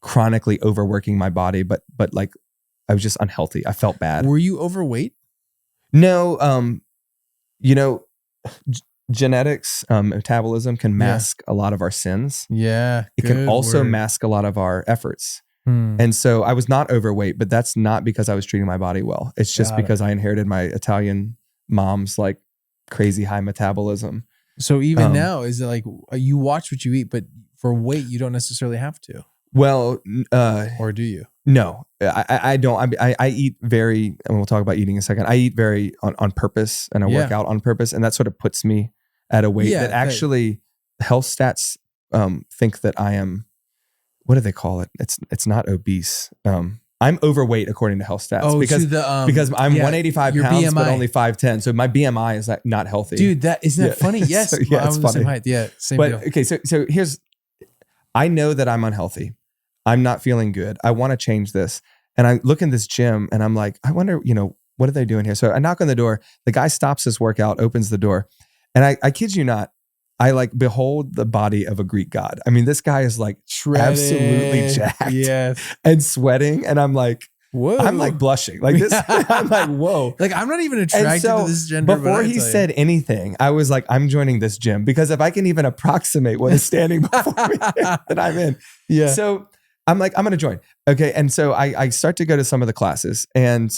chronically overworking my body, but like I was just unhealthy. I felt bad. Were you overweight? No. You know, genetics, metabolism can mask a lot of our sins. Yeah. It can also mask a lot of our efforts. And so I was not overweight, but that's not because I was treating my body well. It's just because I inherited my Italian mom's like crazy high metabolism. So even now, is it like you watch what you eat, but for weight, you don't necessarily have to? Well, or do you? No, I don't. I eat very, and we'll talk about eating in a second. I eat very on purpose, and I work out on purpose, and that sort of puts me at a weight that actually health stats think that I am. What do they call it? It's not obese. I'm overweight according to health stats because I'm 185 pounds, BMI. But only 5'10". So my BMI is not healthy. Dude, isn't that funny? Yes. So, I was the same height. Yeah. Same deal. Okay. So I know that I'm unhealthy. I'm not feeling good. I want to change this. And I look in this gym and I'm like, I wonder, what are they doing here? So I knock on the door. The guy stops his workout, opens the door. And I kid you not, I like behold the body of a Greek god. I mean, this guy is like shredded, absolutely jacked and sweating. And I'm like, whoa. I'm like blushing like this. I'm like, whoa. Like I'm not even attracted to this gender. Before he said anything, I was like, I'm joining this gym because if I can even approximate what is standing before me, then I'm in. Yeah. So I'm like, I'm going to join. Okay. And so I start to go to some of the classes, and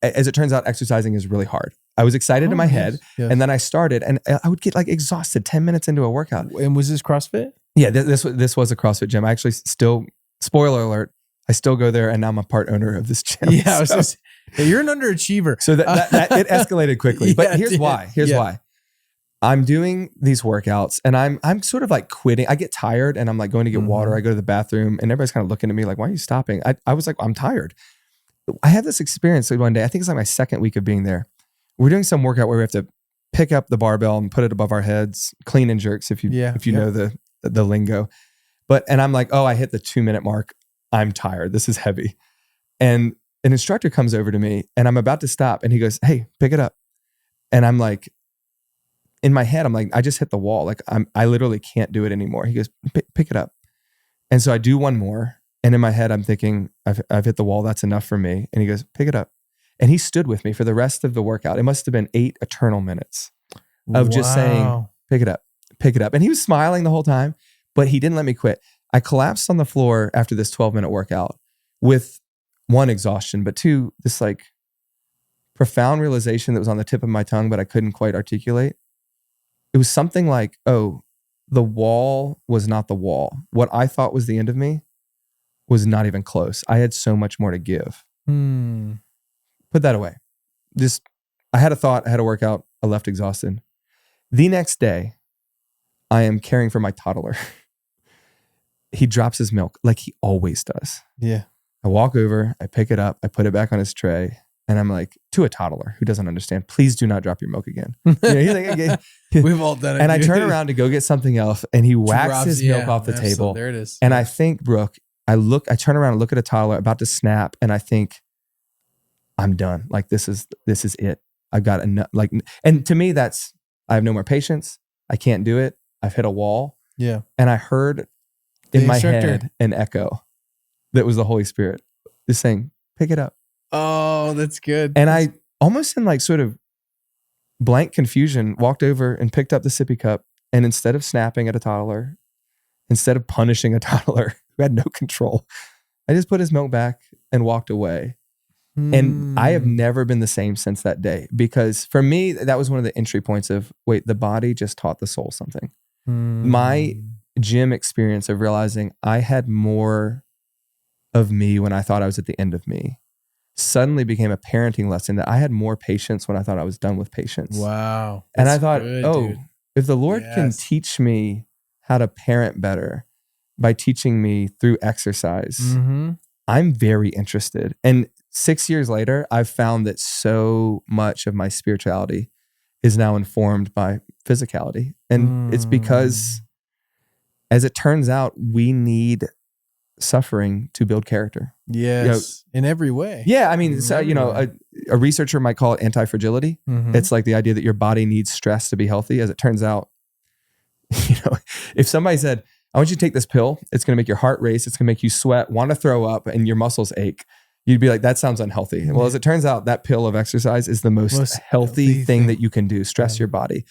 as it turns out, exercising is really hard. I was excited in my head, and then I started, and I would get like exhausted 10 minutes into a workout. And was this CrossFit? Yeah, this was a CrossFit gym. I actually still, spoiler alert, I still go there, and now I'm a part owner of this gym. Yeah, you're an underachiever. So that it escalated quickly. But here's why. Here's why. I'm doing these workouts, and I'm sort of like quitting. I get tired, and I'm like going to get water. I go to the bathroom, and everybody's kind of looking at me like, "Why are you stopping?" I was like, "I'm tired." I had this experience one day. I think it's like my second week of being there. We're doing some workout where we have to pick up the barbell and put it above our heads, clean and jerks if you know the lingo. And I'm like, oh, I hit the 2-minute mark. I'm tired. This is heavy. And an instructor comes over to me, and I'm about to stop, and he goes, "Hey, pick it up." And I'm like, in my head, I'm like, I just hit the wall. Like I literally can't do it anymore. He goes, pick it up. And so I do one more. And in my head, I'm thinking, I've hit the wall. That's enough for me. And he goes, pick it up. And he stood with me for the rest of the workout. It must have been 8 eternal minutes of just saying, pick it up, pick it up. And he was smiling the whole time, but he didn't let me quit. I collapsed on the floor after this 12-minute workout with 1, exhaustion, but 2, this like profound realization that was on the tip of my tongue, but I couldn't quite articulate. It was something like, oh, the wall was not the wall. What I thought was the end of me was not even close. I had so much more to give. Put that away. I had a thought, I had a workout, I left exhausted. The next day, I am caring for my toddler. He drops his milk like he always does. Yeah. I walk over, I pick it up, I put it back on his tray, and I'm like, to a toddler who doesn't understand, please do not drop your milk again. He's like, okay. We've all done it. And I turn around to go get something else, and he whacks his milk off the table. There it is. And I think, Brooke, I turn around and look at a toddler about to snap, and I think, I'm done. Like this is it. I've got enough. Like, and to me, I have no more patience. I can't do it. I've hit a wall. Yeah. And I heard in my head an echo that was the Holy Spirit just saying, pick it up. Oh, that's good. And I almost in like sort of blank confusion walked over and picked up the sippy cup. And instead of snapping at a toddler, instead of punishing a toddler who had no control, I just put his milk back and walked away. And I have never been the same since that day, because for me, that was one of the entry points of, wait, the body just taught the soul something. My gym experience of realizing I had more of me when I thought I was at the end of me suddenly became a parenting lesson that I had more patience when I thought I was done with patience. Wow. And I thought, dude, if the Lord can teach me how to parent better by teaching me through exercise, I'm very interested. And 6 years later, I've found that so much of my spirituality is now informed by physicality. And it's because, as it turns out, we need suffering to build character. Yes, in every way. Yeah, I mean, so, a researcher might call it anti-fragility. It's like the idea that your body needs stress to be healthy. As it turns out, if somebody said, I want you to take this pill, it's going to make your heart race, it's going to make you sweat, want to throw up, and your muscles ache, you'd be like, that sounds unhealthy. Well, as it turns out, that pill of exercise is the most healthy thing that you can do, stress your body.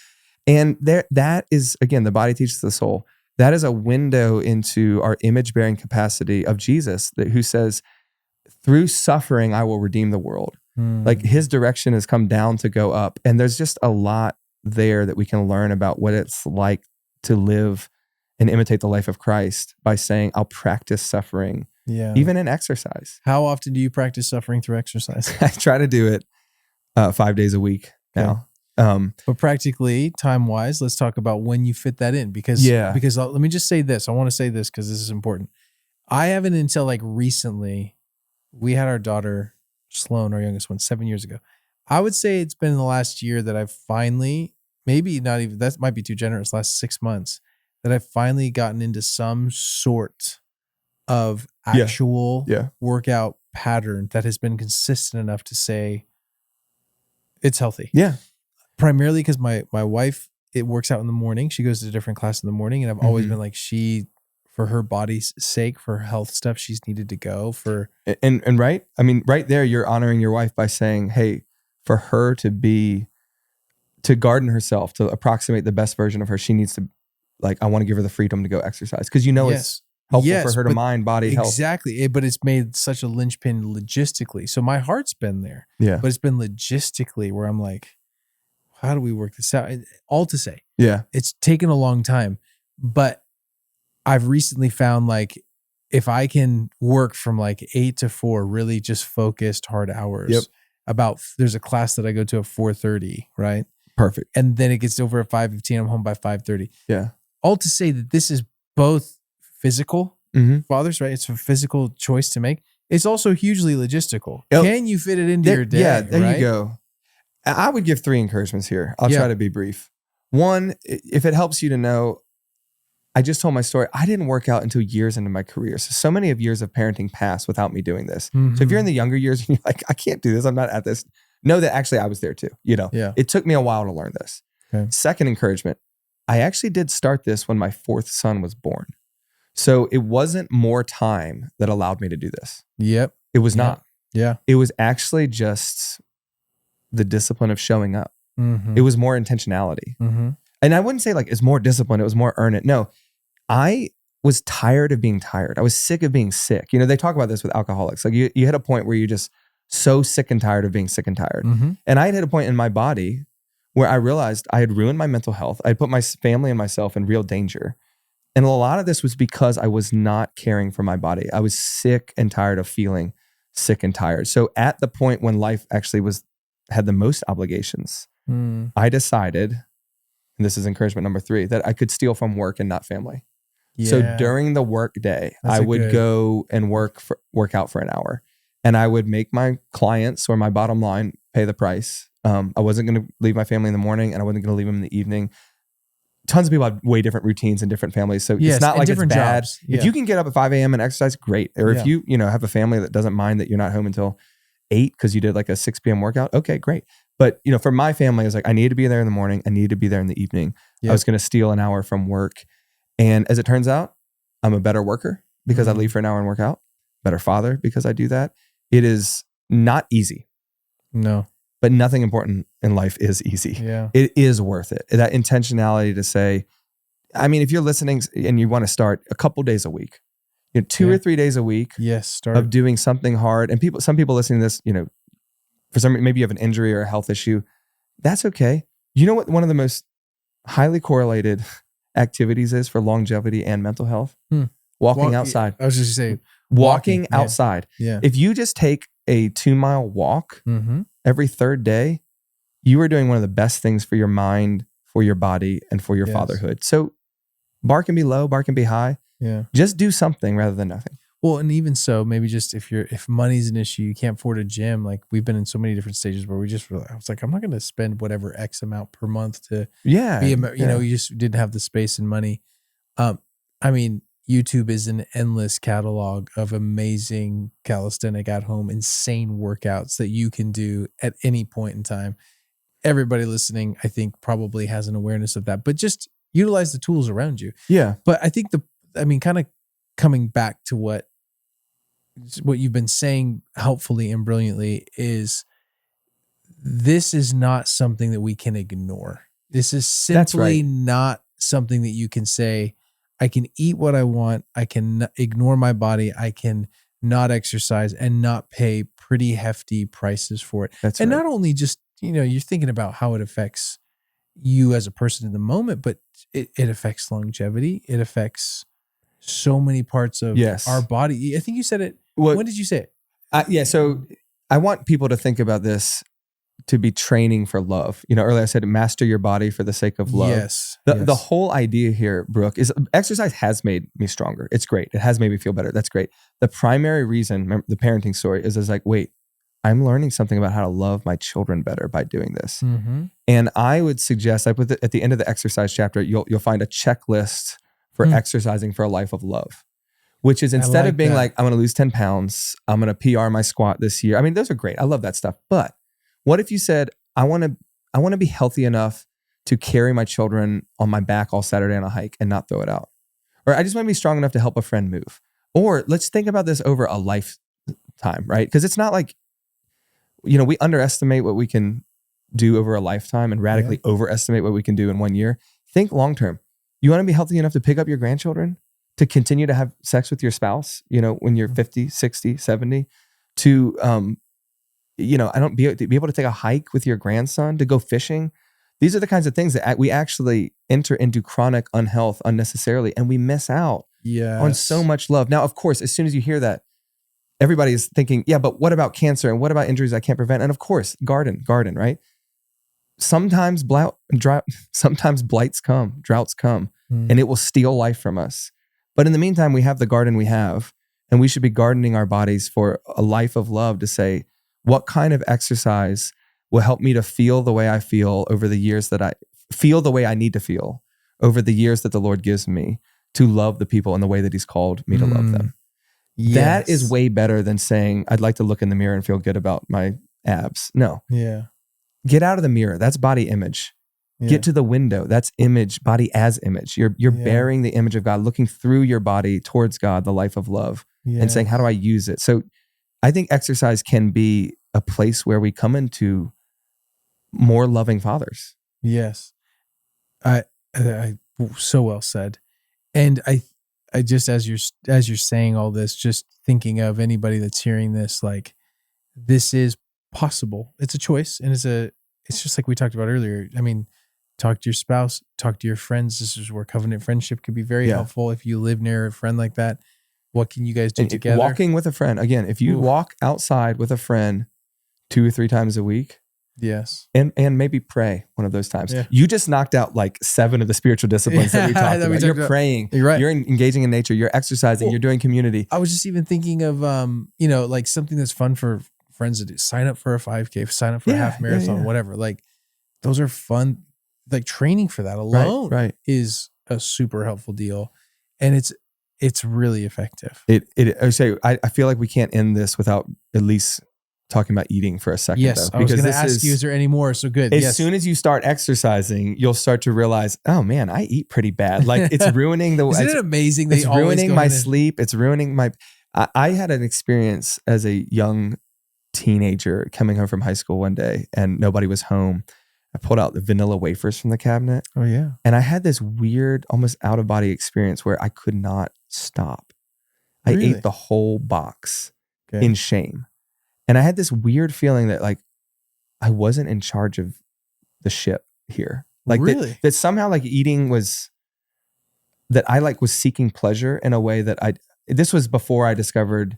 And that is, again, the body teaches the soul. That is a window into our image-bearing capacity of Jesus, who says, through suffering, I will redeem the world. Like his direction has come down to go up. And there's just a lot there that we can learn about what it's like to live and imitate the life of Christ by saying, I'll practice suffering, even in exercise. How often do you practice suffering through exercise? I try to do it 5 days a week now. But practically, time-wise, let's talk about when you fit that in. Because let me just say this. I want to say this because this is important. I haven't until like recently, we had our daughter, Sloan, our youngest one, 7 years ago. I would say it's been in the last year that I've finally, maybe not even, that might be too generous, last 6 months, that I've finally gotten into some sort of actual workout pattern that has been consistent enough to say it's healthy. Yeah. Primarily because my wife, it works out in the morning. She goes to a different class in the morning. And I've always been like, for her body's sake, for her health stuff, she's needed to go for. And right. I mean, right there, you're honoring your wife by saying, hey, for her to garden herself, to approximate the best version of her, she needs to, like, I want to give her the freedom to go exercise. Cause it's helpful for her to mind, body, health. Exactly. But it's made such a linchpin logistically. So my heart's been there. Yeah. But it's been logistically where I'm like, how do we work this out? All to say, it's taken a long time, but I've recently found like if I can work from like 8 to 4, really just focused hard hours. There's a class that I go to at 4:30, right? Perfect. And then it gets over at 5:15. I'm home by 5:30. Yeah. All to say that this is both physical, fathers, right? It's a physical choice to make. It's also hugely logistical. Can you fit it into your day? Yeah, there you go. I would give 3 encouragements here. I'll try to be brief. One, if it helps you to know, I just told my story. I didn't work out until years into my career. So many of years of parenting passed without me doing this. So if you're in the younger years and you're like, I can't do this, I'm not at this, know that actually I was there too. It took me a while to learn this. Second encouragement, I actually did start this when my 4th son was born. So it wasn't more time that allowed me to do this. It was not. It was actually just the discipline of showing up. It was more intentionality. And I wouldn't say like it's more discipline, it was more earn it. No, I was tired of being tired. I was sick of being sick. They talk about this with alcoholics. Like you hit a point where you're just so sick and tired of being sick and tired. And I had hit a point in my body where I realized I had ruined my mental health. I had put my family and myself in real danger. And a lot of this was because I was not caring for my body. I was sick and tired of feeling sick and tired. So at the point when life actually had the most obligations, I decided, and this is encouragement number 3, that I could steal from work and not family. So during the work day, I would go and work out for an hour, and I would make my clients or my bottom line pay the price. I wasn't going to leave my family in the morning, and I wasn't going to leave them in the evening. Tons of people have way different routines in different families. So it's not like it's bad. If you can get up at 5 a.m. and exercise, great. Or if you have a family that doesn't mind that you're not home until 8 because you did like a 6 p.m. workout, okay, great. But for my family, I was like, I need to be there in the morning. I need to be there in the evening. I was going to steal an hour from work. And as it turns out, I'm a better worker because I leave for an hour and work out. Better father because I do that. It is not easy. No. But nothing important in life is easy. It is worth it. That intentionality to say, I mean, if you're listening and you want to start a couple days a week, 2 or 3 days a week of doing something hard. And some people listening to this, for some reason, maybe you have an injury or a health issue. That's okay. You know what one of the most highly correlated activities is for longevity and mental health? Walking outside. I was just going to say, walking outside. If you just take a 2-mile walk every 3rd day, you are doing one of the best things for your mind, for your body, and for your fatherhood. So bar can be low, bar can be high. Just do something rather than nothing. Well, and even so, maybe just if money's an issue, you can't afford a gym. Like we've been in so many different stages where I was like, I'm not going to spend whatever X amount per month to be, you just didn't have the space and money. I mean, YouTube is an endless catalog of amazing calisthenic at home, insane workouts that you can do at any point in time. Everybody listening, I think probably has an awareness of that, but just utilize the tools around you. But I think kind of coming back to what you've been saying helpfully and brilliantly is this is not something that we can ignore. This is simply not something that you can say, I can eat what I want. I can ignore my body. I can not exercise and not pay pretty hefty prices for it. That's and right. not only just, you're thinking about how it affects you as a person in the moment, but it affects longevity. It affects so many parts of our body. I think you said it. When did you say it? So I want people to think about this to be training for love. Earlier I said master your body for the sake of love. Yes. The whole idea here, Brooke, is exercise has made me stronger. It's great. It has made me feel better. That's great. The primary reason, remember the parenting story, is like, wait, I'm learning something about how to love my children better by doing this. Mm-hmm. And I would suggest, I put at the end of the exercise chapter, you'll find a checklist for exercising for a life of love. Which is instead of being like, I'm going to lose 10 pounds, I'm going to PR my squat this year. I mean, those are great. I love that stuff. But what if you said, I want to be healthy enough to carry my children on my back all Saturday on a hike and not throw it out? Or I just want to be strong enough to help a friend move. Or let's think about this over a lifetime, right? Because it's not like, we underestimate what we can do over a lifetime and radically overestimate what we can do in 1 year. Think long-term. You want to be healthy enough to pick up your grandchildren? To continue to have sex with your spouse, when you're 50, 60, 70, to, be able to take a hike with your grandson, to go fishing. These are the kinds of things that we actually enter into chronic unhealth unnecessarily, and we miss out on so much love. Now, of course, as soon as you hear that, everybody is thinking, yeah, but what about cancer? And what about injuries I can't prevent? And of course, garden, right? Sometimes blights come, droughts come, and it will steal life from us. But in the meantime, we have the garden we have, and we should be gardening our bodies for a life of love to say, what kind of exercise will help me to feel the way I feel over the years that I feel the way I need to feel over the years that the Lord gives me to love the people in the way that He's called me to love them. Yes. That is way better than saying, I'd like to look in the mirror and feel good about my abs. No. Yeah. Get out of the mirror. That's body image. Yeah. Get to the window. That's image, body as image. You're bearing the image of God, looking through your body towards God, the life of love, and saying, how do I use it? So I think exercise can be a place where we come into more loving fathers. Yes. I so well said. And I just, as you're saying all this, just thinking of anybody that's hearing this, like, this is possible. It's a choice. And it's just like we talked about earlier. I mean, talk to your spouse, talk to your friends. This is where covenant friendship could be very helpful. If you live near a friend like that, what can you guys do together? Walking with a friend. Again, if you walk outside with a friend 2 or 3 times a week, yes, and maybe pray one of those times. Yeah. You just knocked out like 7 of the spiritual disciplines that we talked about. You're praying. You're right. You're engaging in nature. You're exercising. You're doing community. I was just even thinking of, like something that's fun for friends to do. Sign up for a 5K, sign up for a half marathon, whatever. Like, those are fun. Like, training for that alone is a super helpful deal. And it's really effective. I feel like we can't end this without at least talking about eating for a second. Yes, though, I was going to ask you, is there any more? So good. As soon as you start exercising, you'll start to realize, oh man, I eat pretty bad. Like, it's ruining the. Isn't it amazing? It's ruining my sleep. It's ruining my. I had an experience as a young teenager coming home from high school one day, and nobody was home. I pulled out the vanilla wafers from the cabinet. Oh yeah. And I had this weird, almost out of body experience where I could not stop. I ate the whole box in shame. And I had this weird feeling that, like, I wasn't in charge of the ship here. Like, that somehow, like, eating was, that I like was seeking pleasure in a way that this was before I discovered,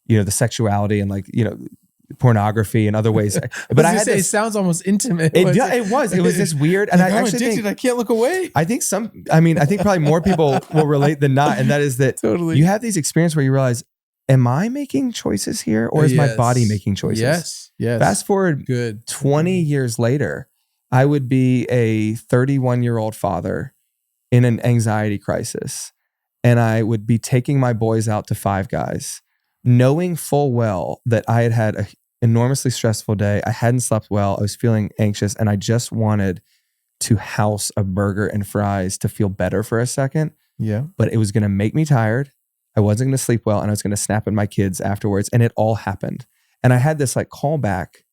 the sexuality and, like, pornography and other ways. But I had it sounds almost intimate. It was this weird. And like, I'm addicted. I can't look away. I think probably more people will relate than not. And that is that you have these experiences where you realize, am I making choices here, or is my body making choices? Yes. Fast forward 20 years later, I would be a 31-year-old father in an anxiety crisis. And I would be taking my boys out to Five Guys, knowing full well that I had an enormously stressful day. I hadn't slept well. I was feeling anxious, and I just wanted to house a burger and fries to feel better for a second. Yeah. But it was going to make me tired. I wasn't going to sleep well, and I was going to snap at my kids afterwards. And it all happened. And I had this like callback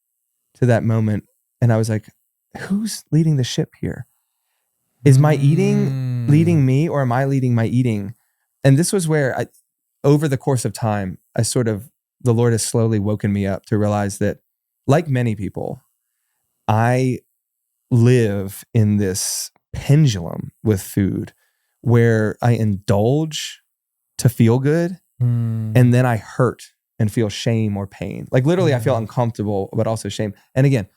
to that moment. And I was like, who's leading the ship here? Is my eating leading me, or am I leading my eating? And this was where over the course of time, the Lord has slowly woken me up to realize that, like many people, I live in this pendulum with food where I indulge to feel good, and then I hurt and feel shame or pain. Like literally I feel uncomfortable, but also shame. And again,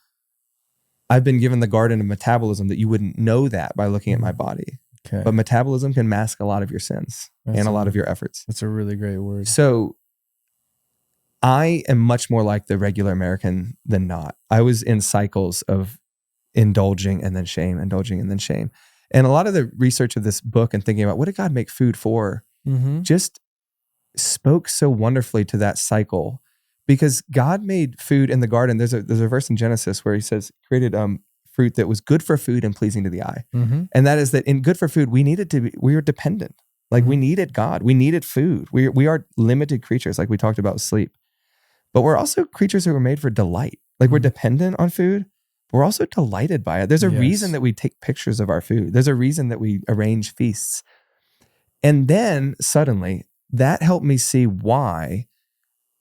I've been given the garden of metabolism that you wouldn't know that by looking at my body. Okay. But metabolism can mask a lot of your sins and a lot of your efforts. That's a really great word. So I am much more like the regular American than not. I was in cycles of indulging and then shame, indulging and then shame. And a lot of the research of this book and thinking about what did God make food for just spoke so wonderfully to that cycle, because God made food in the garden. There's a verse in Genesis where he says, created fruit that was good for food and pleasing to the eye. And that is that in good for food, we were dependent. Like we needed God. We needed food. We are limited creatures, like we talked about sleep. But we're also creatures who were made for delight. Like we're dependent on food, but we're also delighted by it. There's a reason that we take pictures of our food. There's a reason that we arrange feasts. And then suddenly that helped me see why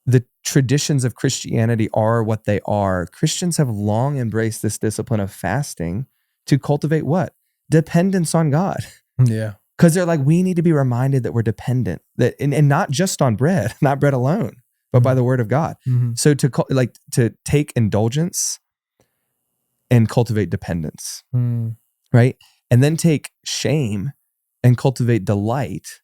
the traditions of Christianity are what they are. Christians have long embraced this discipline of fasting to cultivate what? Dependence on God. Yeah. Because they're like, we need to be reminded that we're dependent, that and not just on bread, not bread alone, but by the word of God. So to take indulgence and cultivate dependence, right? And then take shame and cultivate delight.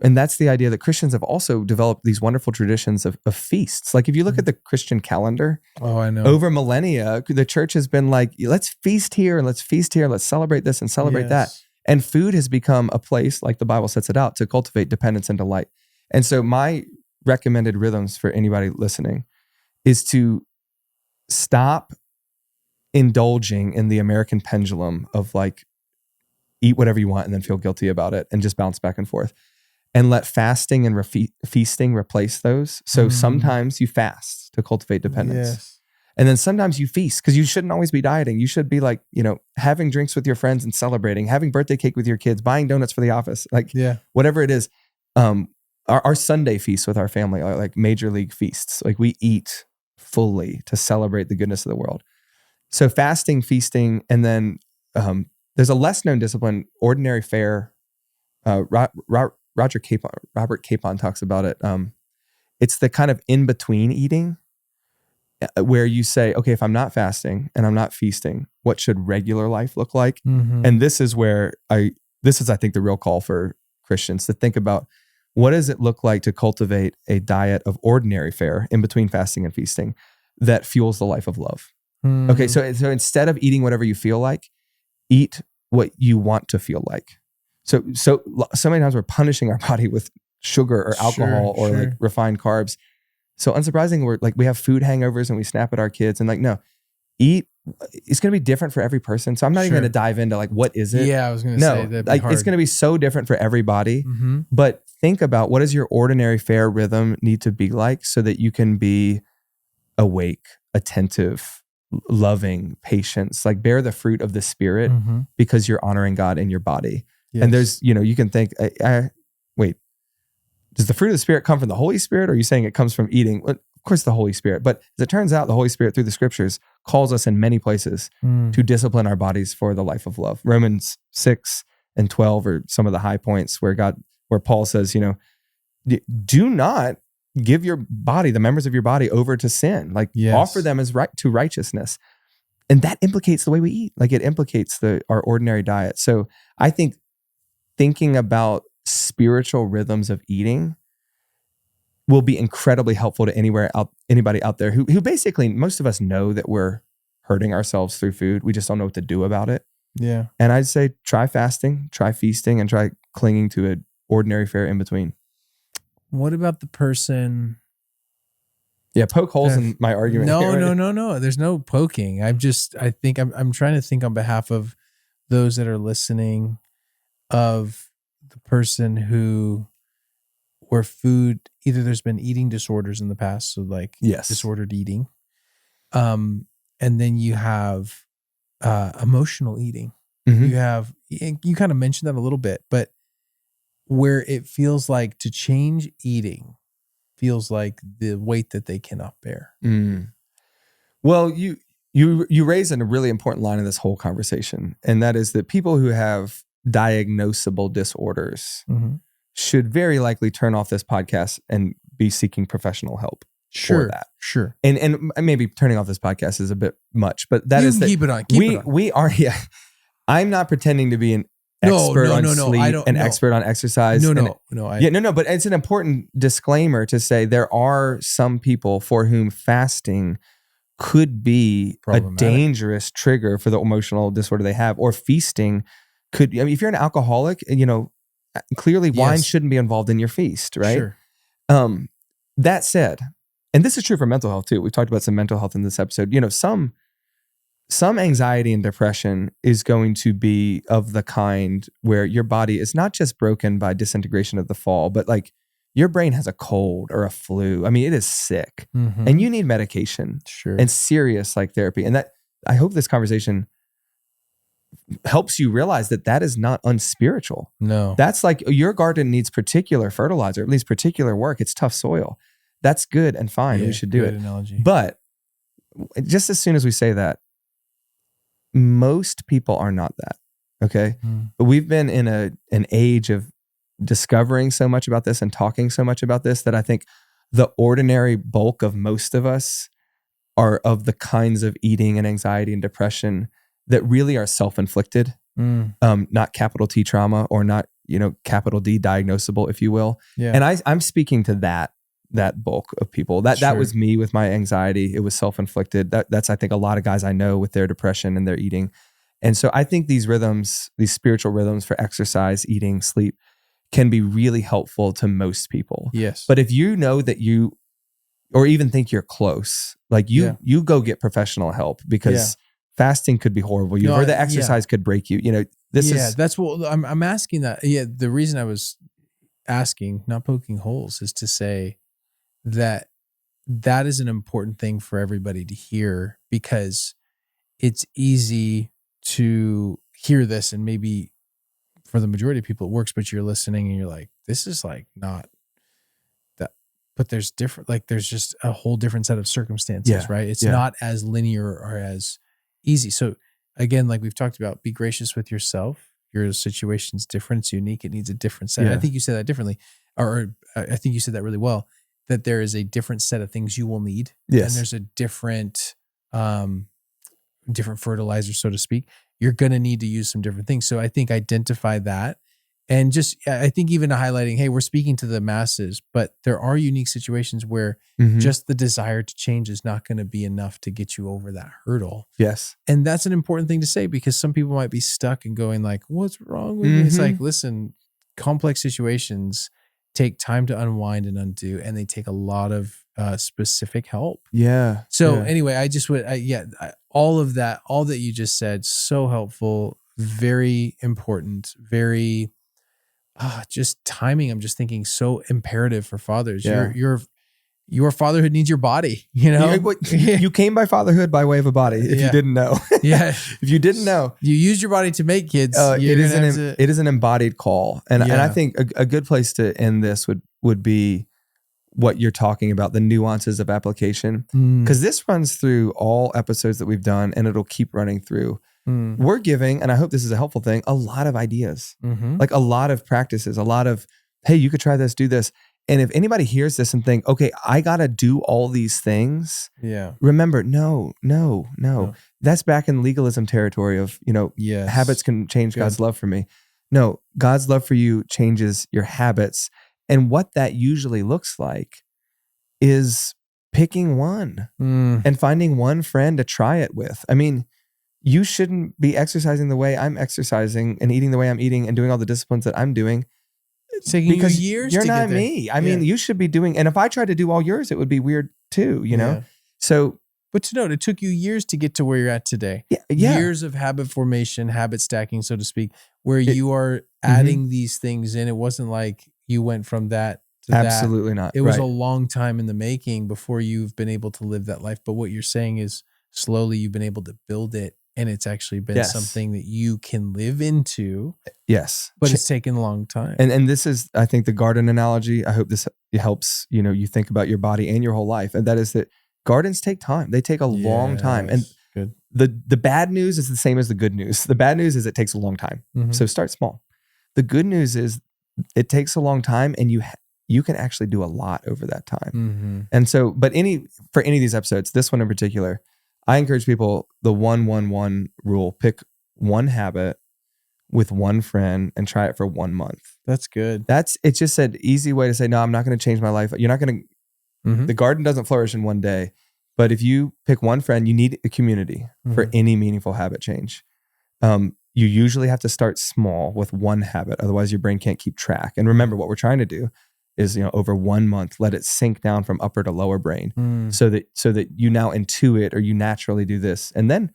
And that's the idea that Christians have also developed these wonderful traditions of feasts. Like if you look at the Christian calendar, I know, over millennia, the church has been like, let's feast here and let's feast here. Let's celebrate this and celebrate that. And food has become a place, like the Bible sets it out, to cultivate dependence and delight. And so my recommended rhythms for anybody listening is to stop indulging in the American pendulum of like, eat whatever you want and then feel guilty about it and just bounce back and forth. And let fasting and feasting replace those. So sometimes you fast to cultivate dependence. And then sometimes you feast, because you shouldn't always be dieting. You should be like, having drinks with your friends and celebrating, having birthday cake with your kids, buying donuts for the office, like whatever it is. Our Sunday feasts with our family are like major league feasts. Like we eat fully to celebrate the goodness of the world. So fasting, feasting, and then there's a less known discipline, ordinary fare. Robert Capon talks about it. It's the kind of in-between eating where you say, okay, if I'm not fasting and I'm not feasting, what should regular life look like? And this is where I think the real call for Christians to think about, what does it look like to cultivate a diet of ordinary fare in between fasting and feasting that fuels the life of love? Okay, so instead of eating whatever you feel like, eat what you want to feel like. So many times we're punishing our body with sugar or alcohol or like refined carbs. So unsurprisingly, we have food hangovers and we snap at our kids and no, eat. It's going to be different for every person. So I'm not even going to dive into what is it? Yeah, I was going to say that. It's going to be so different for everybody. But think about, what does your ordinary fare rhythm need to be like so that you can be awake, attentive, loving, patience, bear the fruit of the Spirit because you're honoring God in your body. Yes. And there's, you can think, wait, does the fruit of the Spirit come from the Holy Spirit? Or are you saying it comes from eating? Well, of course, the Holy Spirit. But as it turns out, the Holy Spirit through the scriptures calls us in many places to discipline our bodies for the life of love. Romans 6 and 12 are some of the high points where Paul says, do not give your body, the members of your body, over to sin. Offer them as to righteousness. And that implicates the way we eat. It implicates our ordinary diet. So I think thinking about spiritual rhythms of eating will be incredibly helpful to anybody out there who basically, most of us know that we're hurting ourselves through food. We just don't know what to do about it. Yeah. And I'd say try fasting, try feasting, and try clinging to an ordinary fare in between. What about the person? Yeah, poke holes in my argument. No. There's no poking. I'm trying to think on behalf of those that are listening, of the person where food, either there's been eating disorders in the past, so disordered eating, and then you have emotional eating. You have, you kind of mentioned that a little bit, but where it feels like to change eating feels like the weight that they cannot bear. Well, you raise a really important line in this whole conversation, and that is that people who have diagnosable disorders should very likely turn off this podcast and be seeking professional help for that. Sure. And maybe turning off this podcast is a bit much, but that is that keep it on. We are. Yeah, I'm not pretending to be an expert on sleep, an expert on exercise. No. But it's an important disclaimer to say there are some people for whom fasting could be a dangerous trigger for the emotional disorder they have, or feasting could. I mean, if you're an alcoholic, clearly wine shouldn't be involved in your feast, right? Sure. That said, and this is true for mental health too. We've talked about some mental health in this episode. Some anxiety and depression is going to be of the kind where your body is not just broken by disintegration of the fall, but like your brain has a cold or a flu. I mean, it is sick and you need medication and serious like therapy. And that, I hope this conversation helps you realize that is not unspiritual. No. That's like your garden needs particular fertilizer, at least particular work. It's tough soil. That's good and fine. We should do it. Analogy. But just as soon as we say that, most people are not that. Okay. But we've been in an age of discovering so much about this and talking so much about this that I think the ordinary bulk of most of us are of the kinds of eating and anxiety and depression that really are self-inflicted, not capital T trauma, or not, capital D diagnosable, if you will. Yeah. And I'm speaking to that bulk of people. That was me with my anxiety. It was self-inflicted. That's I think a lot of guys I know with their depression and their eating. And so I think these rhythms, these spiritual rhythms for exercise, eating, sleep, can be really helpful to most people. Yes. But if you know that you, or even think you're close, like you go get professional help, because fasting could be horrible. You've heard that exercise could break you. That's what I'm asking that. Yeah. The reason I was asking, not poking holes, is to say that is an important thing for everybody to hear, because it's easy to hear this and maybe for the majority of people it works, but you're listening and you're like, this is like not that, but there's just a whole different set of circumstances, right? It's not as linear or as easy. So again, like we've talked about, be gracious with yourself. Your situation's different. It's unique. It needs a different set. I think you said that differently, or I think you said that really well, that there is a different set of things you will need. Yes. And there's a different fertilizer, so to speak. You're going to need to use some different things. So I think identify that. And just, I think even highlighting, hey, we're speaking to the masses, but there are unique situations where just the desire to change is not going to be enough to get you over that hurdle. Yes. And that's an important thing to say, because some people might be stuck and going like, what's wrong with me? It's like, listen, complex situations take time to unwind and undo, and they take a lot of specific help. Yeah. So anyway, I just would, all of that, all that you just said, so helpful, very important, very, just timing. I'm just thinking so imperative for fathers. Yeah. Your fatherhood needs your body, You came by fatherhood by way of a body, if you didn't know. If you didn't know. You use your body to make kids. It is an embodied call. And I think a good place to end this would be what you're talking about, the nuances of application. Because this runs through all episodes that we've done, and it'll keep running through. We're giving, and I hope this is a helpful thing, a lot of ideas, like a lot of practices, a lot of, hey, you could try this, do this. And if anybody hears this and think, okay, I got to do all these things. Yeah. Remember, no. That's back in legalism territory of, habits can change God's love for me. No, God's love for you changes your habits. And what that usually looks like is picking one and finding one friend to try it with. I mean, you shouldn't be exercising the way I'm exercising and eating the way I'm eating and doing all the disciplines that I'm doing. It's taking because you years you're to not get there. me. I mean, you should be doing, and if I tried to do all yours, it would be weird too, So, but to note, it took you years to get to where you're at today. Years of habit formation, habit stacking, so to speak, where you are adding these things in. It wasn't like you went from that to absolutely that. Not. It was a long time in the making before you've been able to live that life. But what you're saying is slowly you've been able to build it. and it's actually been something that you can live into. Yes. But it's taken a long time. And this is, I think, the garden analogy. I hope this helps, you think about your body and your whole life. And that is that gardens take time. They take a long time. And good. The bad news is the same as the good news. The bad news is it takes a long time. Mm-hmm. So start small. The good news is it takes a long time, and you can actually do a lot over that time. Mm-hmm. And so, but for any of these episodes, this one in particular, I encourage people, the 1-1-1 rule. Pick one habit with one friend and try it for 1 month. That's good. It's just an easy way to say, no, I'm not going to change my life. You're not going to, the garden doesn't flourish in one day. But if you pick one friend, you need a community for any meaningful habit change. You usually have to start small with one habit. Otherwise, your brain can't keep track. And remember, what we're trying to do is, over 1 month, let it sink down from upper to lower brain so that you now intuit or you naturally do this. And then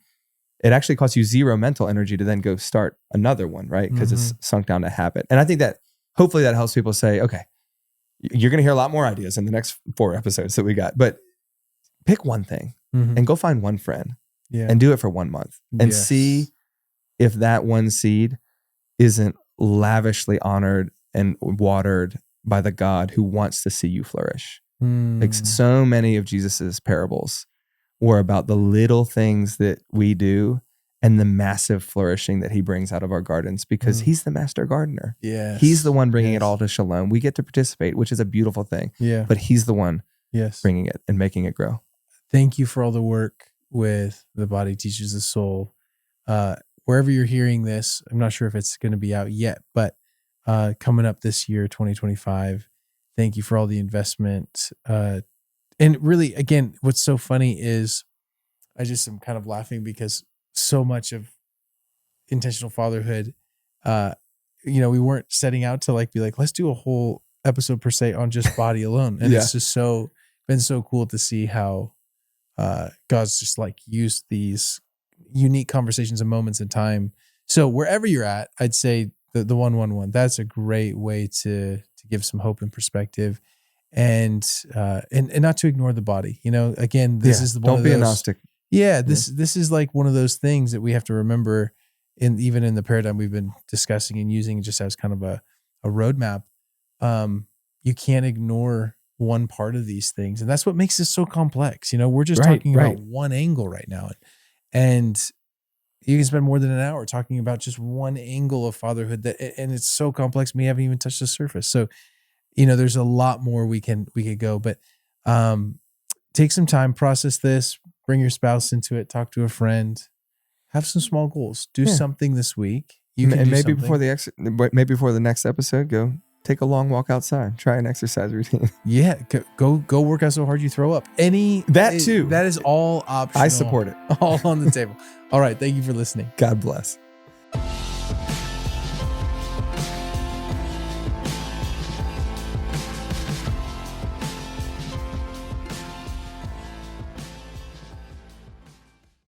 it actually costs you zero mental energy to then go start another one, right? Because it's sunk down to habit. And I think that hopefully that helps people say, okay, you're going to hear a lot more ideas in the next 4 episodes that we got, but pick one thing and go find one friend and do it for 1 month and see if that one seed isn't lavishly honored and watered by the God who wants to see you flourish. Like so many of Jesus's parables were about the little things that we do and the massive flourishing that he brings out of our gardens, because he's the master gardener. Yes. He's the one bringing it all to shalom. We get to participate, which is a beautiful thing. Yeah. But he's the one bringing it and making it grow. Thank you for all the work with The Body Teaches the Soul. Wherever you're hearing this, I'm not sure if it's going to be out yet, but coming up this year, 2025, thank you for all the investment. And really, again, what's so funny is I just am kind of laughing because so much of intentional fatherhood, we weren't setting out to be like, let's do a whole episode per se on just body alone. And it's just been so cool to see how God's just used these unique conversations and moments in time. So wherever you're at, I'd say the 1-1-1, that's a great way to give some hope and perspective, and not to ignore the body. Again, this is don't be a gnostic. Yeah, this is one of those things that we have to remember even in the paradigm we've been discussing and using just as kind of a roadmap. You can't ignore one part of these things, and that's what makes this so complex. We're just talking about one angle right now, and you can spend more than an hour talking about just one angle of fatherhood and it's so complex we haven't even touched the surface. So there's a lot more we could go, but take some time, process this, bring your spouse into it, talk to a friend, have some small goals, do something this week. Maybe before the next episode, go take a long walk outside, try an exercise routine. Yeah. Go work out so hard you throw up. That too. That is all optional. I support it. All on the table. All right. Thank you for listening. God bless.